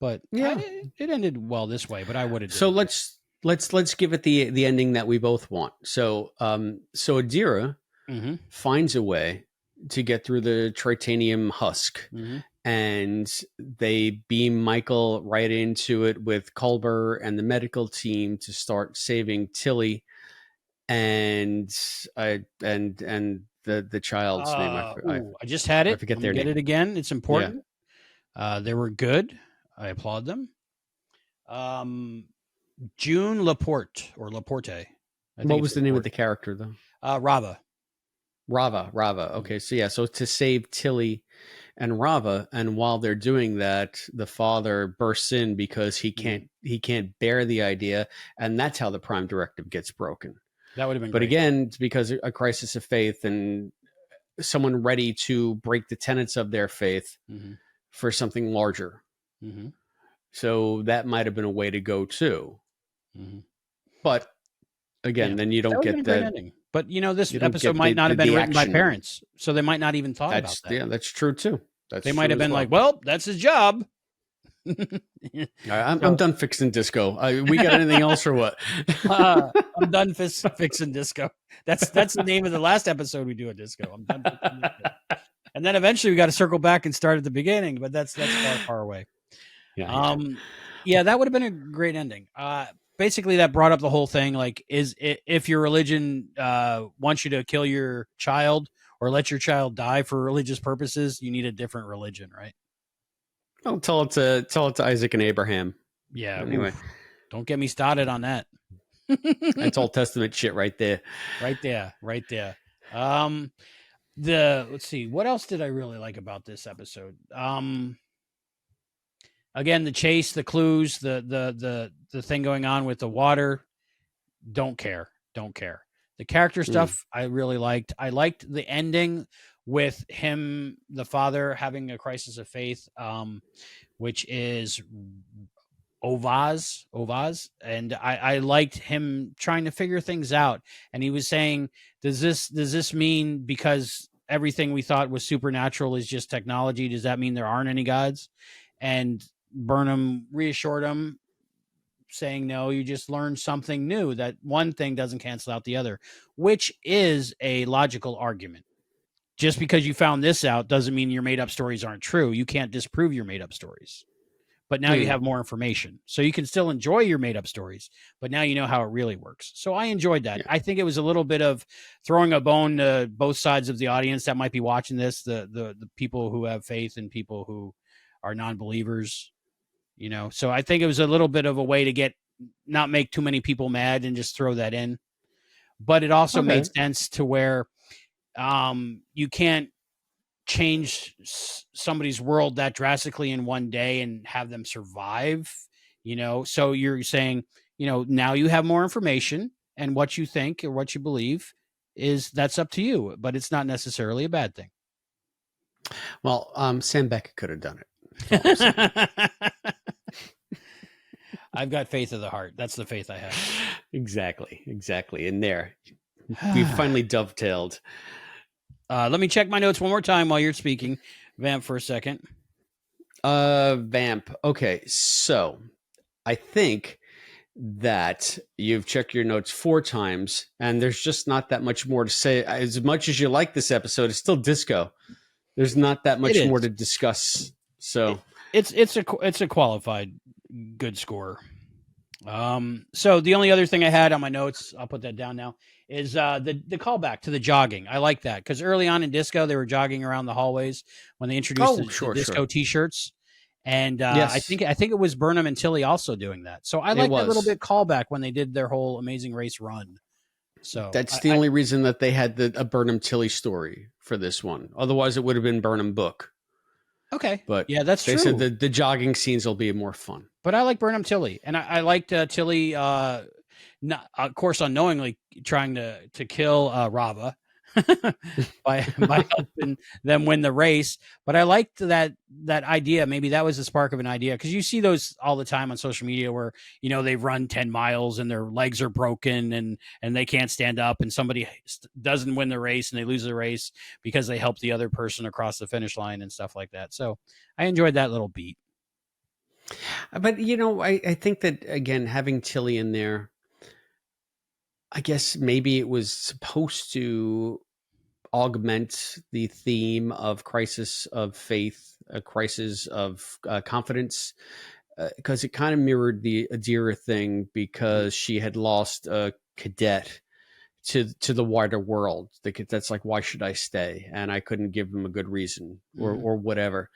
But Yeah. it ended well this way. But I would have did So it. let's give it the ending that we both want. So Adira Mm-hmm. finds a way to get through the tritanium husk, Mm-hmm. and they beam Michael right into it with Culber and the medical team to start saving Tilly and the child's name. I just had I it. forget I'm their gonna get it name. again. It's Yeah. important. They were good. I applaud them. Um, June Laporte or Laporte. I What think it's was the name of Laporte. the character though? Rava. Rava. Mhm. Okay, so yeah, so to save Tilly and Rava, and while they're doing that, the father bursts in because he Mhm. can't bear the idea, and that's how the Prime Directive gets broken. That would have been But great. again, it's because a crisis of faith and someone ready to break the tenets of their faith Hmm. for something larger. Hmm. So that might have been a way to go too. Hmm. But Yeah, again, then you that don't would have been get a great the ending. But this you don't episode get might not have been the written by action. parents, so they might not even thought about That's that. yeah, that's true too. That's They might true have as been like, well. "Well, that's his job." I'm So done fixing disco. We got anything else or what? I'm done fixing disco. That's the name of the last episode we do at disco. I'm done fixing disco. And then eventually we got to circle back and start at the beginning, but that's far away. Yeah, I hear you. Um, yeah, that would have been a great ending. Basically, that brought up the whole thing. Like, if your religion wants you to kill your child or let your child die for religious purposes, you need a different religion, right? I'll tell it to Isaac and Abraham. Yeah. Anyway, Oof. Don't get me started on that. that's Old Testament shit right there. Right there, right there. Let's see, what else did I really like about this episode? Again, the chase, the clues, the thing going on with the water. Don't care. Don't care. The character Mm. stuff I really liked. I liked the ending with him, the father, having a crisis of faith, which is Ovaz, and I liked him trying to figure things out. And he was saying, does this mean because everything we thought was supernatural is just technology? Does that mean there aren't any gods? And Burnham reassured him, saying, no, you just learned something new, that one thing doesn't cancel out the other, which is a logical argument. Just because you found this out doesn't mean your made up stories aren't true. You can't disprove your made up stories. But now you Mm. have more information. So you can still enjoy your made up stories, but now you know how it really works. So I enjoyed that. Yeah. I think it was a little bit of throwing a bone to both sides of the audience that might be watching this, the people who have faith and people who are non-believers, So I think it was a little bit of a way to not make too many people mad and just throw that in. But it also made Okay. sense to where you can't change somebody's world that drastically in one day and have them survive, So you're saying, now you have more information and what you think or what you believe that's up to you, but it's not necessarily a bad thing. Well, Sam Beckett could have done it. That's all I'm saying. I've got faith of the heart. That's the faith I have. Exactly. And there, we finally dovetailed. Let me check my notes one more time while you're speaking. Vamp for a second. Vamp. Okay, so I think that you've checked your notes 4 times, and there's just not that much more to say. As much as you like this episode, it's still disco. There's not that much more to discuss. So it's a qualified good score. So the only other thing I had on my notes, I'll put that down now, is the callback to the jogging. I like that because early on in disco, they were jogging around the hallways when they introduced the disco T-shirts, and yes. I think it was Burnham and Tilly also doing that. So I like that little bit callback when they did their whole Amazing Race run. So that's the only reason that they had a Burnham Tilly story for this one. Otherwise, it would have been Burnham book. Okay, but yeah, that's they true. said the jogging scenes will be more fun. But I like Burnham Tilly, and I liked Tilly, not, of course, unknowingly trying to kill Rava by helping them win the race. But I liked that idea. Maybe that was the spark of an idea, because you see those all the time on social media where they've run 10 miles and their legs are broken and they can't stand up, and somebody doesn't win the race and they lose the race because they helped the other person across the finish line and stuff like that. So I enjoyed that little beat. But I think that, again, having Tilly in there, I guess maybe it was supposed to augment the theme of crisis of faith, a crisis of confidence, because it kind of mirrored the Adira thing, because she had lost a cadet to the wider world. That's like, why should I stay? And I couldn't give them a good reason or whatever.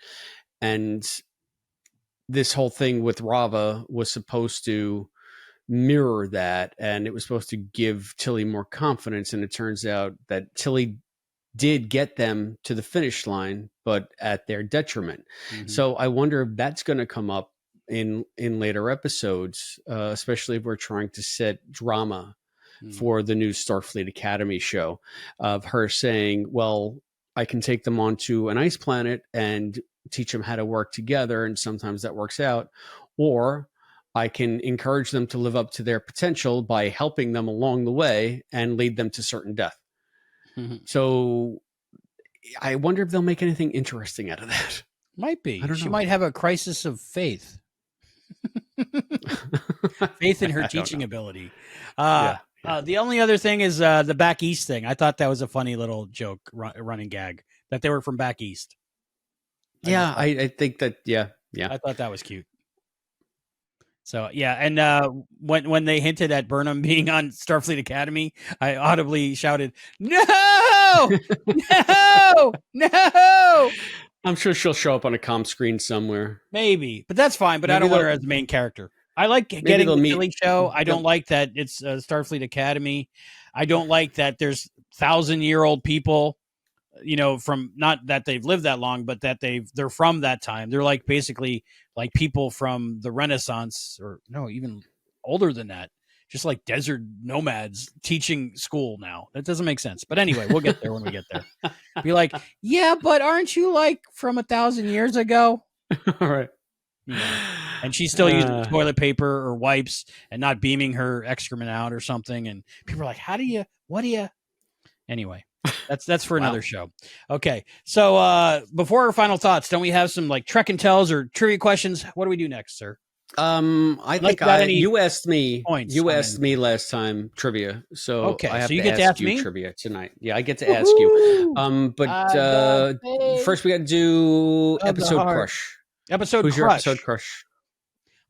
And this whole thing with Rava was supposed to mirror that, and it was supposed to give Tilly more confidence. And it turns out that Tilly did get them to the finish line, but at their detriment. So I wonder if that's going to come up in later episodes, especially if we're trying to set drama for the new Starfleet Academy show, of her saying, well, I can take them onto an ice planet and teach them how to work together, and sometimes that works out, or I can encourage them to live up to their potential by helping them along the way and lead them to certain death. So I wonder if they'll make anything interesting out of that. Might be. She might have a crisis of faith. Faith in her teaching ability. The only other thing is the back east thing. I thought that was a funny little joke, running gag, that they were from back east. I think that, yeah. I thought that was cute. So, yeah. And when they hinted at Burnham being on Starfleet Academy, I audibly shouted, "No! No! No!" I'm sure she'll show up on a comm screen somewhere. Maybe, but that's fine. But maybe I don't want her as the main character. I like getting the Tilly show. I don't like that it's Starfleet Academy. I don't like that there's 1,000-year-old people, from, not that they've lived that long, but that they're from that time. They're like basically like people from the Renaissance, or no, even older than that. Just like desert nomads teaching school now. That doesn't make sense. But anyway, we'll get there when we get there. Be like, yeah, but aren't you like from 1,000 years ago? All right. And she's still using toilet paper or wipes and not beaming her excrement out or something. And people are like, what do you? Anyway, that's for another show. Okay. So before our final thoughts, don't we have some like Trek and Tells or trivia questions? What do we do next, sir? I think you asked me last time trivia, so okay, I have so you to get ask to ask you me trivia tonight. Yeah, I get to ask you. But first we got to do episode crush. Who's your episode crush?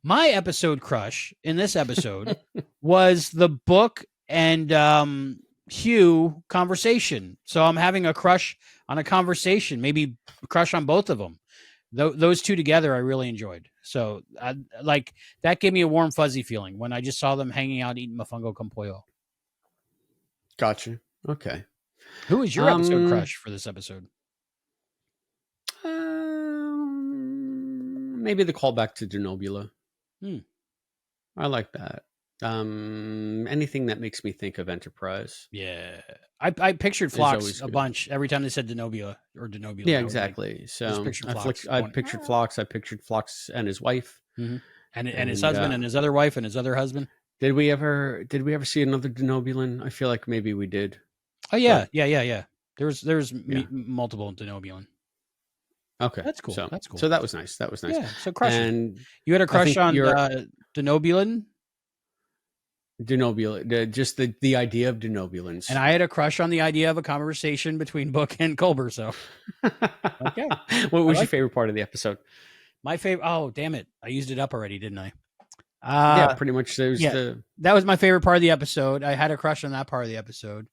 My episode crush in this episode was the book and Hugh conversation. So I'm having a crush on a conversation, maybe crush on both of them. Those two together, I really enjoyed. So like that gave me a warm, fuzzy feeling when I just saw them hanging out eating mofongo con pollo. Gotcha. Okay. Who is your episode crush for this episode? Maybe the callback to Denobula. I like that. Anything that makes me think of Enterprise. Yeah. I pictured It's Phlox always a good. bunch every time they said Denobula or Denobula. Yeah, I was like, exactly. just So picture I Phlox. pictured Phlox. I pictured Phlox and his wife. Mhm. And his And husband and his other wife and his other husband. did we ever see another Denobulan? I feel like maybe we did. Oh yeah, But- yeah. There's Yeah. multiple Denobulan. Okay, That's cool. So That's cool. So that was nice. That was nice. Yeah. So crushes. And You had a I crush think on your Denobulan, Denobula, just the idea of Denobulans. and I had a crush on the idea of a conversation between Book and Culber. So okay. What was your like favorite part of the episode? my favorite. Oh damn it! I used it up already, didn't I? Yeah, pretty much. There's Yeah. That was my favorite part of the episode. I had a crush on that part of the episode.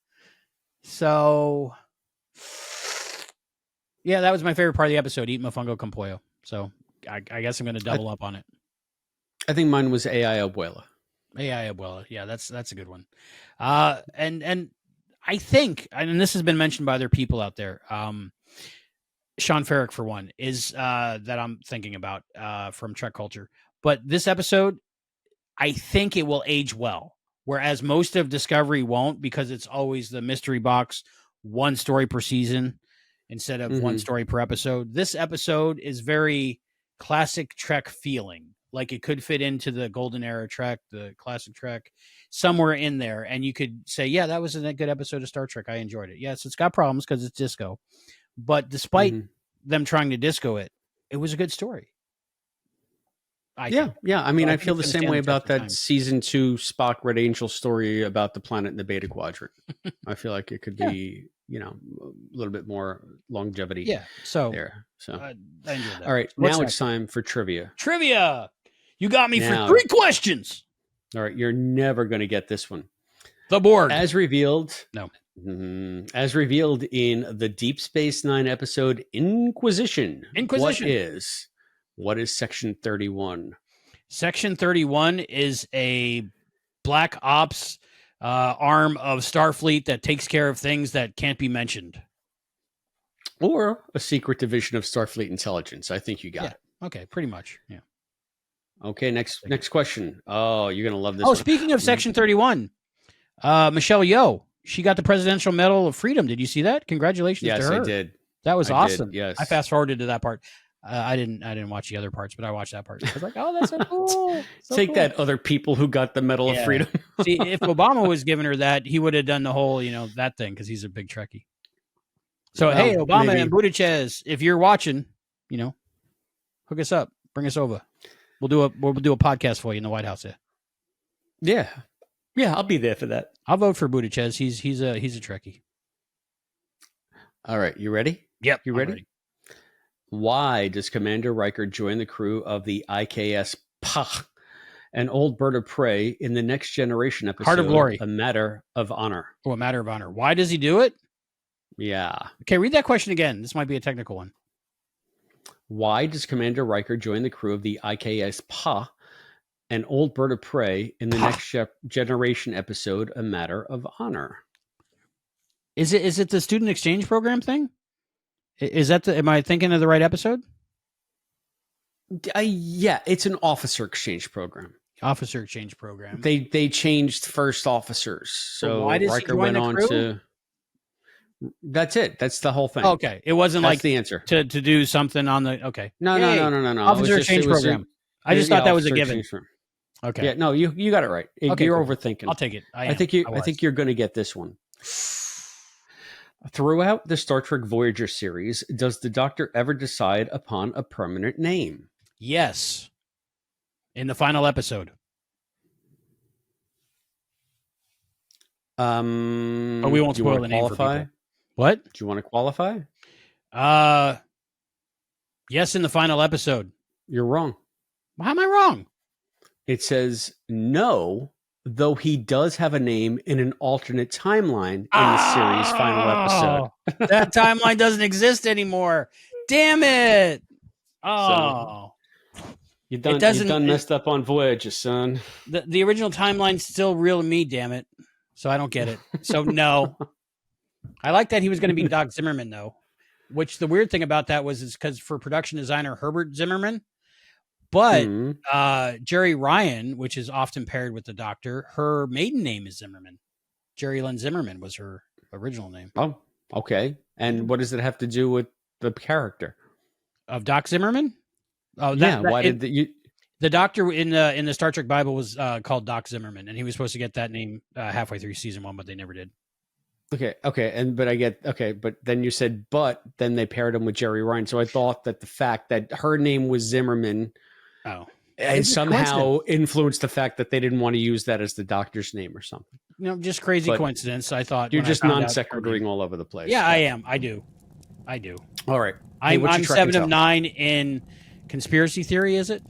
So, yeah, that was my favorite part of the episode. Eat mofongo con pollo. So I guess I'm going to double up on it. I think mine was AI Abuela. AI Abuela. Yeah, that's a good one. And I think, and this has been mentioned by other people out there. Sean Ferrick, for one, is that I'm thinking about from Trek Culture. But this episode, I think it will age well. Whereas most of Discovery won't, because it's always the mystery box, one story per season instead of one story per episode. This episode is very classic Trek feeling. Like it could fit into the golden era Trek, the classic Trek, somewhere in there. And you could say, yeah, that was a good episode of Star Trek. I enjoyed it. Yes, it's got problems because it's disco. But despite them trying to disco it, it was a good story. Yeah. I mean, I feel the same way about that time. season 2 Spock Red Angel story about the planet in the Beta Quadrant. I feel like it could be, a little bit more longevity. Yeah. So there. So I enjoyed that. All right, now it's time for trivia. Trivia. You got me for 3 questions. All right, you're never going to get this one. The board. As revealed. No. As revealed in the Deep Space Nine episode Inquisition. What is Section 31? Section 31 is a Black Ops arm of Starfleet that takes care of things that can't be mentioned. Or a secret division of Starfleet intelligence. I think you got it. Okay, pretty much. Yeah. Okay, next question. Oh, you're going to love this one. Speaking of Section 31, Michelle Yeoh, she got the Presidential Medal of Freedom. Did you see that? Congratulations to her. Yes, I did. That was awesome. Yes. I fast forwarded to that part. I didn't watch the other parts, but I watched that part. I was like, oh, that's so cool. Take that, other people who got the Medal of Freedom. See, if Obama was giving her that, he would have done the whole, that thing, because he's a big Trekkie. So, hey, Obama and Buttigieg, if you're watching, hook us up, bring us over. We'll do a podcast for you in the White House. Yeah, I'll be there for that. I'll vote for Buttigieg. He's a Trekkie. All right, you ready? Yep, you ready? Why does Commander Riker join the crew of the IKS Phwwwwwhcht, an old bird of prey, in the Next Generation episode, Heart of Glory, A Matter of Honor? Oh, A Matter of Honor. Why does he do it? Yeah. Okay, read that question again. This might be a technical one. Why does Commander Riker join the crew of the IKS Phwwwwwhcht, an old bird of prey, in the Next Generation episode, A Matter of Honor? Is it the student exchange program thing? Is that am I thinking of the right episode? Yeah, it's an officer exchange program. Officer exchange program. They changed first officers, so why does Riker he went join on the crew? to. That's it. That's the whole thing. Okay, it wasn't That's like the answer to do something on the. Okay, no. Officer exchange program. I just thought that was a given. Okay, yeah, no, you got it right. Okay, you're cool. overthinking. I'll take it. I think you're going to get this one. Throughout the Star Trek Voyager series, does the Doctor ever decide upon a permanent name? Yes. In the final episode. But we won't spoil the name for people. What? Do you want to qualify? Yes, in the final episode. You're wrong. How am I wrong? It says no, though he does have a name in an alternate timeline in the series' final episode. That timeline doesn't exist anymore. Damn it. Oh. So, you done messed up on Voyager, son. The original timeline's still real to me, damn it. So I don't get it. So no. I like that he was going to be Doc Zimmerman, though. Which the weird thing about that is because for production designer Herbert Zimmerman, But Mm. Jerry Ryan, which is often paired with the Doctor, her maiden name is Zimmerman. Jerry Lynn Zimmerman was her original name. Oh, okay. And what does it have to do with the character Of Doc Zimmerman? Oh, yeah, why did the Doctor in the Star Trek Bible was called Doc Zimmerman, and he was supposed to get that name halfway through season 1, but they never did. Okay, but then you said then they paired him with Jerry Ryan, so I thought that the fact that her name was Zimmerman and somehow influenced the fact that they didn't want to use that as the Doctor's name or something. Just crazy coincidence. I thought you're just non sequituring all over the place. Yeah, I am. I do. All right. I'm 7 of 9 in conspiracy theory. Is it?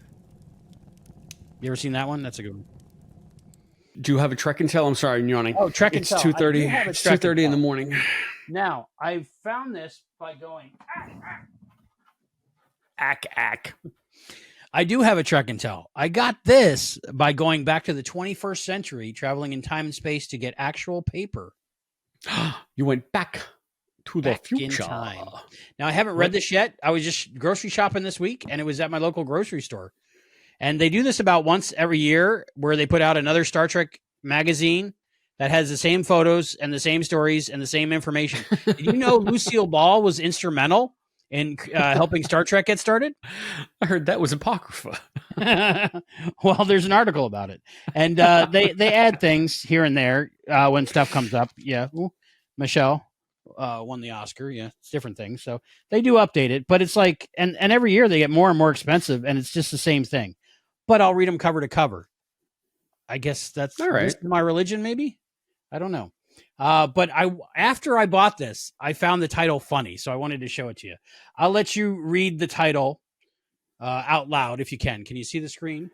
You ever seen that one? That's a good one. Do you have a Trek and Tell? I'm sorry, I'm yawning. Oh, Trek and Tell. 2:30. It's 2:30 in the morning. Now, I found this by going ack. I do have a Trek and Tell. I got this by going back to the 21st century, traveling in time and space to get actual paper. You went back to the future. In time. Now, I haven't read this yet. I was just grocery shopping this week, and it was at my local grocery store. And they do this about once every year where they put out another Star Trek magazine that has the same photos and the same stories and the same information. Did you know Lucille Ball was instrumental in helping Star Trek get started? I heard that was Apocrypha. Well, there's an article about it. And they add things here and there when stuff comes up. Yeah. Ooh, Michelle won the Oscar. Yeah. It's different things. So they do update it. But it's like, and every year they get more and more expensive, and it's just the same thing. But I'll read them cover to cover. I guess that's all right. My religion, maybe. I don't know. But after I bought this, I found the title funny, so I wanted to show it to you. I'll let you read the title out loud if you can. Can you see the screen?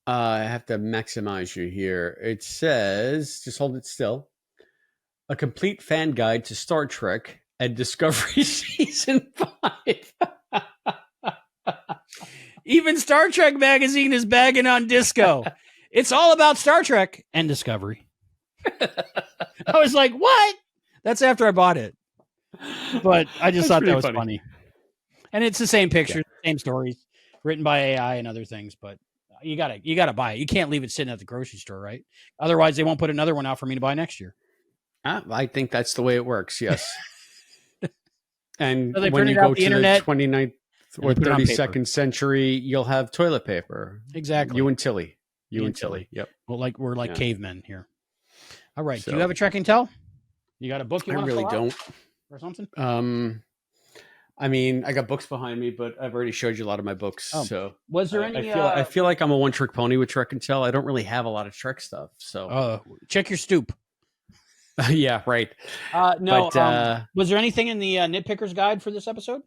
I have to maximize you here. It says, just hold it still. A complete fan guide to Star Trek and Discovery Season 5. Even Star Trek magazine is bagging on Disco. It's all about Star Trek and Discovery. I was like, what? That's after I bought it. But I just thought that was funny. And it's the same picture, same stories, written by AI and other things. But you gotta buy it. You can't leave it sitting at the grocery store, right? Otherwise, they won't put another one out for me to buy next year. I think that's the way it works, yes. And so when you go to the 29th or 32nd century, you'll have toilet paper. Exactly. You and Tilly. Yep. Well, we're like cavemen here. All right. So, do you have a Trek and Tell? You got a book you want to really don't. Or something? I mean, I got books behind me, but I've already showed you a lot of my books. Oh. So was there any? I feel like I'm a one-trick pony with Trek and Tell. I don't really have a lot of Trek stuff. So check your stoop. Yeah, right. No. But, was there anything in the Nitpicker's Guide for this episode?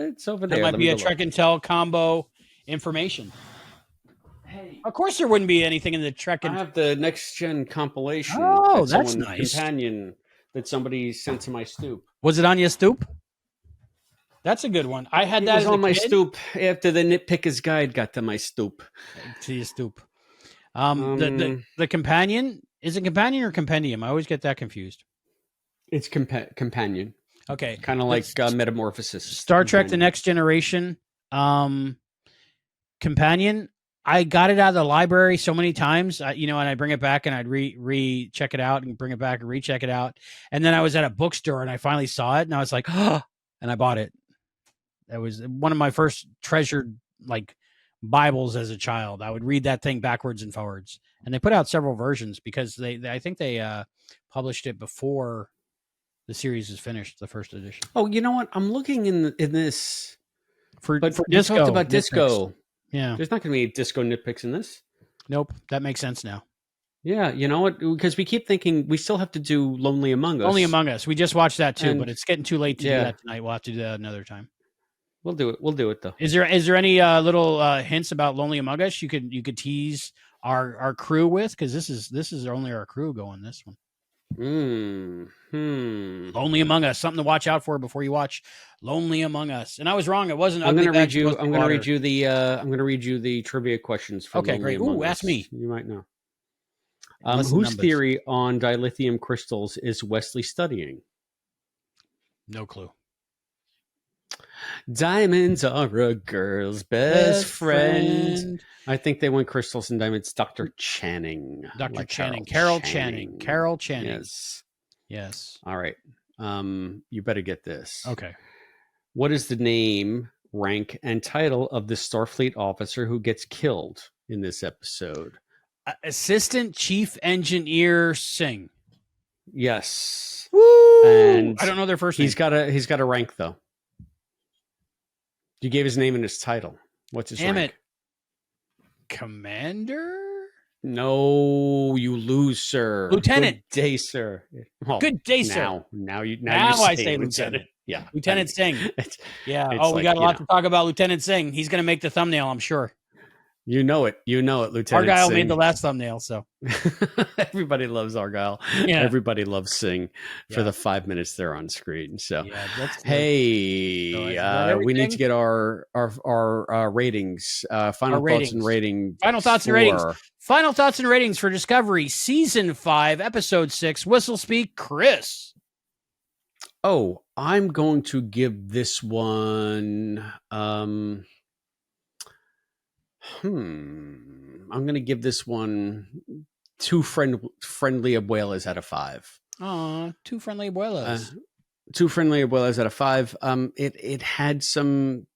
It's over there. That might be a Trek and Tell combo information. Hey, of course there wouldn't be anything in the Trek and... I have the Next Gen compilation. Oh, that's nice. Companion that somebody sent to my stoop. Was it on your stoop? That's a good one. I had that on my stoop after the Nitpicker's Guide got to my stoop. To your stoop. The companion, is it companion or compendium? I always get that confused. It's companion. Okay. Kind of like Metamorphosis. Star Trek: The Next Generation. Companion. I got it out of the library so many times, and I bring it back and I'd recheck it out and bring it back and recheck it out. And then I was at a bookstore and I finally saw it and I was like, oh, and I bought it. That was one of my first treasured Bibles as a child. I would read that thing backwards and forwards. And they put out several versions because I think they published it before the series is finished, the first edition. Oh, you know what? I'm looking in this for Disco. You talked about Disco. Yeah. There's not going to be Disco nitpicks in this. Nope. That makes sense now. Yeah. You know what? Because we keep thinking we still have to do Lonely Among Us. Lonely Among Us. We just watched that too, but it's getting too late to do that tonight. We'll have to do that another time. We'll do it though. Is there any little hints about Lonely Among Us you could tease our crew with? Because this is only our crew going this one. Lonely Among Us, something to watch out for before you watch Lonely Among Us. And I was wrong; it wasn't. I'm going to read you the trivia questions. For okay, great. Ooh, ask me. You might know. Whose theory on dilithium crystals is Wesley studying? No clue. Diamonds are a girl's best friend. I think they went crystals and diamonds. Dr. Channing. Dr. Like Channing. Carol Channing. Carol Channing. Yes. Yes. All right. You better get this. Okay. What is the name, rank, and title of the Starfleet officer who gets killed in this episode? Assistant Chief Engineer Singh. Yes. Woo! And I don't know their first name. He's got a rank though. You gave his name and his title. What's his rank? Damn it. Commander? No, you lose, sir. Lieutenant. Good day, sir. Well, Good day, sir. Now you I say Lieutenant. Yeah. Lieutenant Singh. Yeah. It's We got a lot to talk about Lieutenant Singh. He's going to make the thumbnail, I'm sure. You know it, Lieutenant Argyle Singh. made the last thumbnail, so. Everybody loves Argyle. Yeah. Everybody loves Singh for the 5 minutes they're on screen. So, hey, we need to get our ratings. Final thoughts and rating. Final thoughts and ratings. Final thoughts and ratings for Discovery Season 5, Episode 6, Whistlespeak, Chris. Oh, I'm going to give this one. I'm going to give this one 2 friendly abuelas out of 5. Aw, 2 friendly abuelas. 2 friendly abuelas out of 5. It had some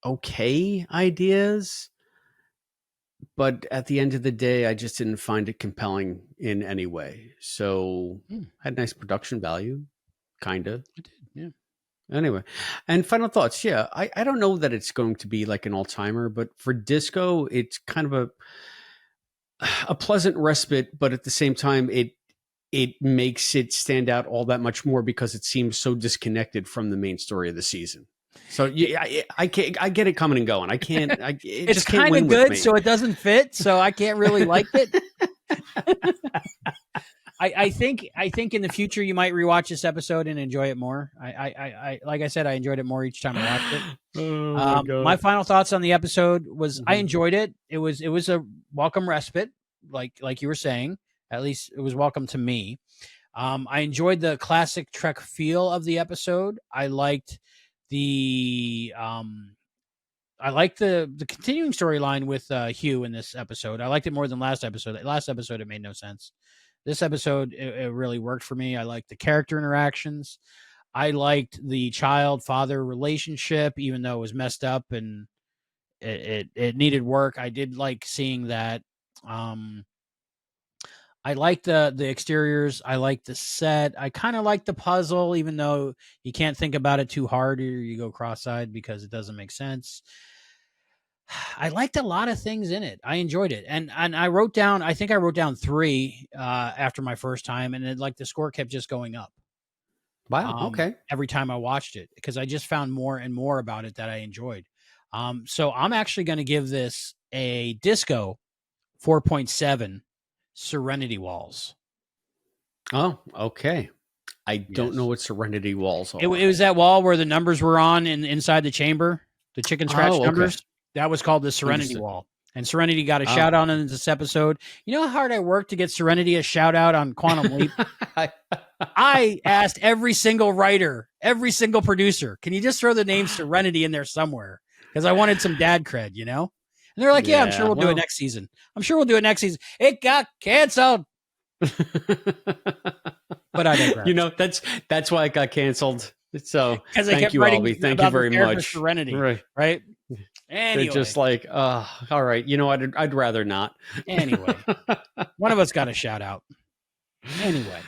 okay ideas, but at the end of the day, I just didn't find it compelling in any way. So had nice production value, kind of. It did, yeah. Anyway, and final thoughts. Yeah, I don't know that it's going to be like an all-timer, but for Disco, it's kind of a pleasant respite, but at the same time, it makes it stand out all that much more because it seems so disconnected from the main story of the season. So yeah, I get it coming and going. I can't. It's kind of good, so it doesn't fit. So I can't really like it. I think in the future you might rewatch this episode and enjoy it more. I like I said, I enjoyed it more each time I watched it. Oh my final thoughts on the episode was I enjoyed it. It was a welcome respite, like you were saying. At least it was welcome to me. I enjoyed the classic Trek feel of the episode. I liked the continuing storyline with Hugh in this episode. I liked it more than last episode. Last episode it made no sense. This episode, it really worked for me. I liked the character interactions. I liked the child-father relationship, even though it was messed up and it needed work. I did like seeing that. I liked the exteriors. I liked the set. I kind of liked the puzzle, even though you can't think about it too hard or you go cross-eyed because it doesn't make sense. I liked a lot of things in it. I enjoyed it. And I wrote down 3 after my first time, and the score kept just going up. Wow. Okay. Every time I watched it, because I just found more and more about it that I enjoyed. So I'm actually going to give this a Disco 4.7 Serenity Walls. Oh, okay. I don't know what Serenity Walls are. It was that wall where the numbers were on inside the chamber, the chicken scratch numbers. That was called the Serenity Wall. And Serenity got a shout out in this episode. You know how hard I worked to get Serenity a shout out on Quantum Leap? I asked every single writer, every single producer, can you just throw the name Serenity in there somewhere? Because I wanted some dad cred, you know? And they're like, I'm sure we'll do it next season. It got canceled. But I digress. You know, that's why it got canceled. So thank you, Albie. Thank you very much. Serenity, right? Anyway. They're just like, all right. You know, I'd rather not. Anyway, one of us got a shout out. Anyway,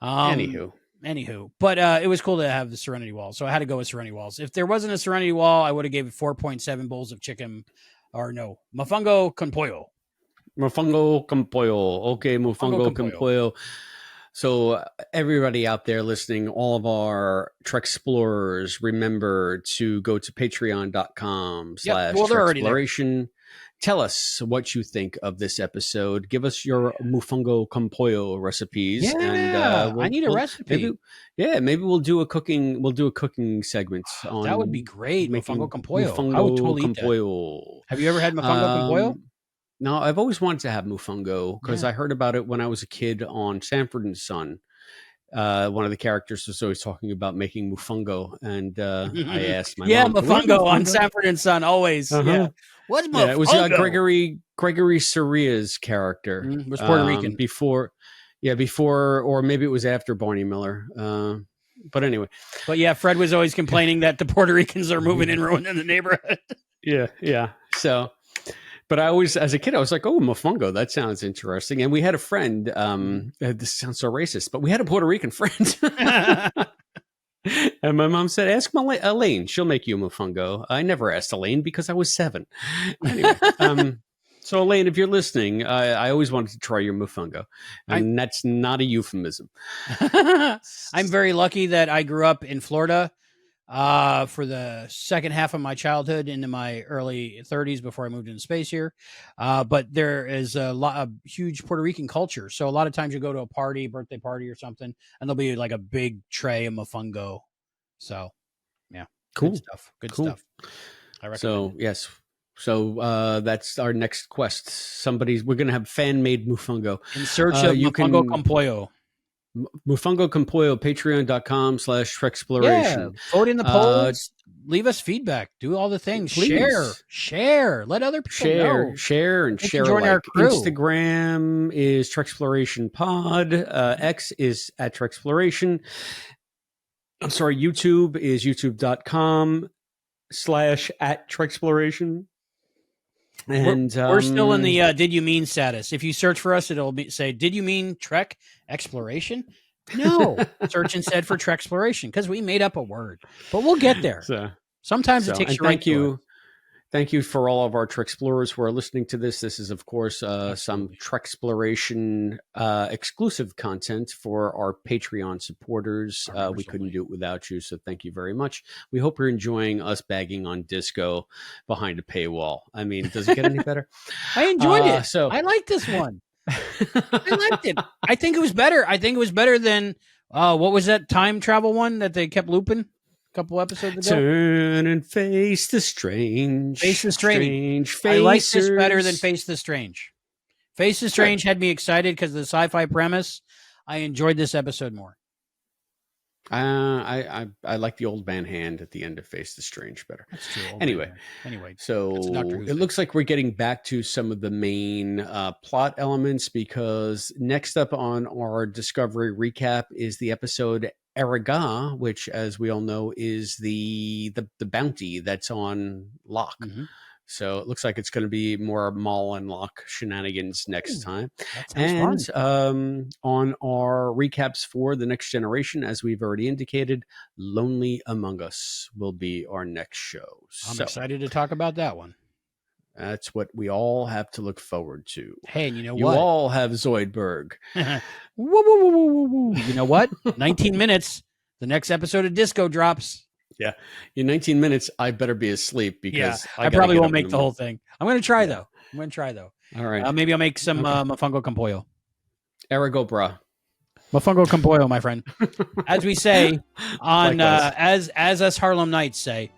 anywho, but it was cool to have the Serenity Wall, so I had to go with Serenity Walls. If there wasn't a Serenity Wall, I would have gave it 4.7 bowls of chicken, or no, mofongo con pollo. Mofongo con pollo. Okay, mofongo con pollo. So everybody out there listening, all of our Trek Explorers, remember to go to patreon.com/Treksploration. Tell us what you think of this episode. Give us your mofongo con pollo recipes. Yeah, and, I need a recipe. Maybe we'll do a cooking. We'll do a cooking segment on that would be great. Mofongo con pollo. Mofongo I would totally con eat that. pollo. Have you ever had mofongo con pollo? No, I've always wanted to have mofongo because I heard about it when I was a kid on Sanford and Son. one of the characters was always talking about making mofongo, and I asked my yeah, mom, "What is mofongo on Sanford and Son always. Yeah, what's mofongo? Yeah, it was Gregory Saria's character Was Puerto Rican before, or maybe it was after Barney Miller. But anyway, but yeah, Fred was always complaining that the Puerto Ricans are moving and ruining the neighborhood. yeah. So, but I always, as a kid, I was like, "Oh, mofongo, that sounds interesting." And we had a friend. This sounds so racist, but we had a Puerto Rican friend. And my mom said, "Ask Elaine; she'll make you a mofongo." I never asked Elaine because I was 7. Anyway, so Elaine, if you're listening, I always wanted to try your mofongo, and that's not a euphemism. I'm very lucky that I grew up in Florida for the second half of my childhood into my early 30s before I moved into space here. But there is a huge Puerto Rican culture. So a lot of times you go to a party, birthday party or something, and there'll be like a big tray of mofongo. So yeah, cool good stuff. Good stuff. I recommend. So yes. So that's our next quest. We're going to have fan-made mofongo. In search of mofongo con pollo. Mofongo con pollo, patreon.com/Treksploration. Yeah, vote in the polls. Leave us feedback. Do all the things. Please. Share. Let other people know. Share and share. Join our crew. Instagram is Treksploration Pod. X is at Treksploration. I'm sorry. YouTube is youtube.com/@Treksploration. And we're still in the did you mean status. If you search for us, it'll say, did you mean Trek Exploration? No. Search instead for Treksploration because we made up a word. But we'll get there. Sometimes it takes you right to it. Thank you for all of our Treksplorers who are listening to this. This is, of course, some Treksploration exclusive content for our Patreon supporters. We couldn't do it without you, so thank you very much. We hope you're enjoying us bagging on disco behind a paywall. I mean, does it get any better? I enjoyed it. So I like this one. I liked it. I think it was better. I think it was better than what was that time travel one that they kept looping? Couple episodes ago. Turn and face the strange. Face the strange. I like this better than Face the Strange. Face the Strange had me excited because of the sci-fi premise. I enjoyed this episode more. I like the old man hand at the end of Face the Strange better. That's true. Anyway, so it looks like we're getting back to some of the main plot elements because next up on our Discovery recap is the episode Eriga, which, as we all know, is the bounty that's on Locke. Mm-hmm. So it looks like it's going to be more Maul and Locke shenanigans next time. And on our recaps for The Next Generation, as we've already indicated, Lonely Among Us will be our next show. I'm excited to talk about that one. That's what we all have to look forward to. Hey, and you know what? You all have Zoidberg. Woo, woo, woo, woo, woo, woo. You know what? 19 minutes. The next episode of Disco drops. Yeah. In 19 minutes, I better be asleep because I probably won't make the whole thing. I'm going to try, though. All right. Maybe I'll make some mofongo con pollo. Erigo bra. Mofongo con pollo, my friend. As we say on, as us Harlem Nights say,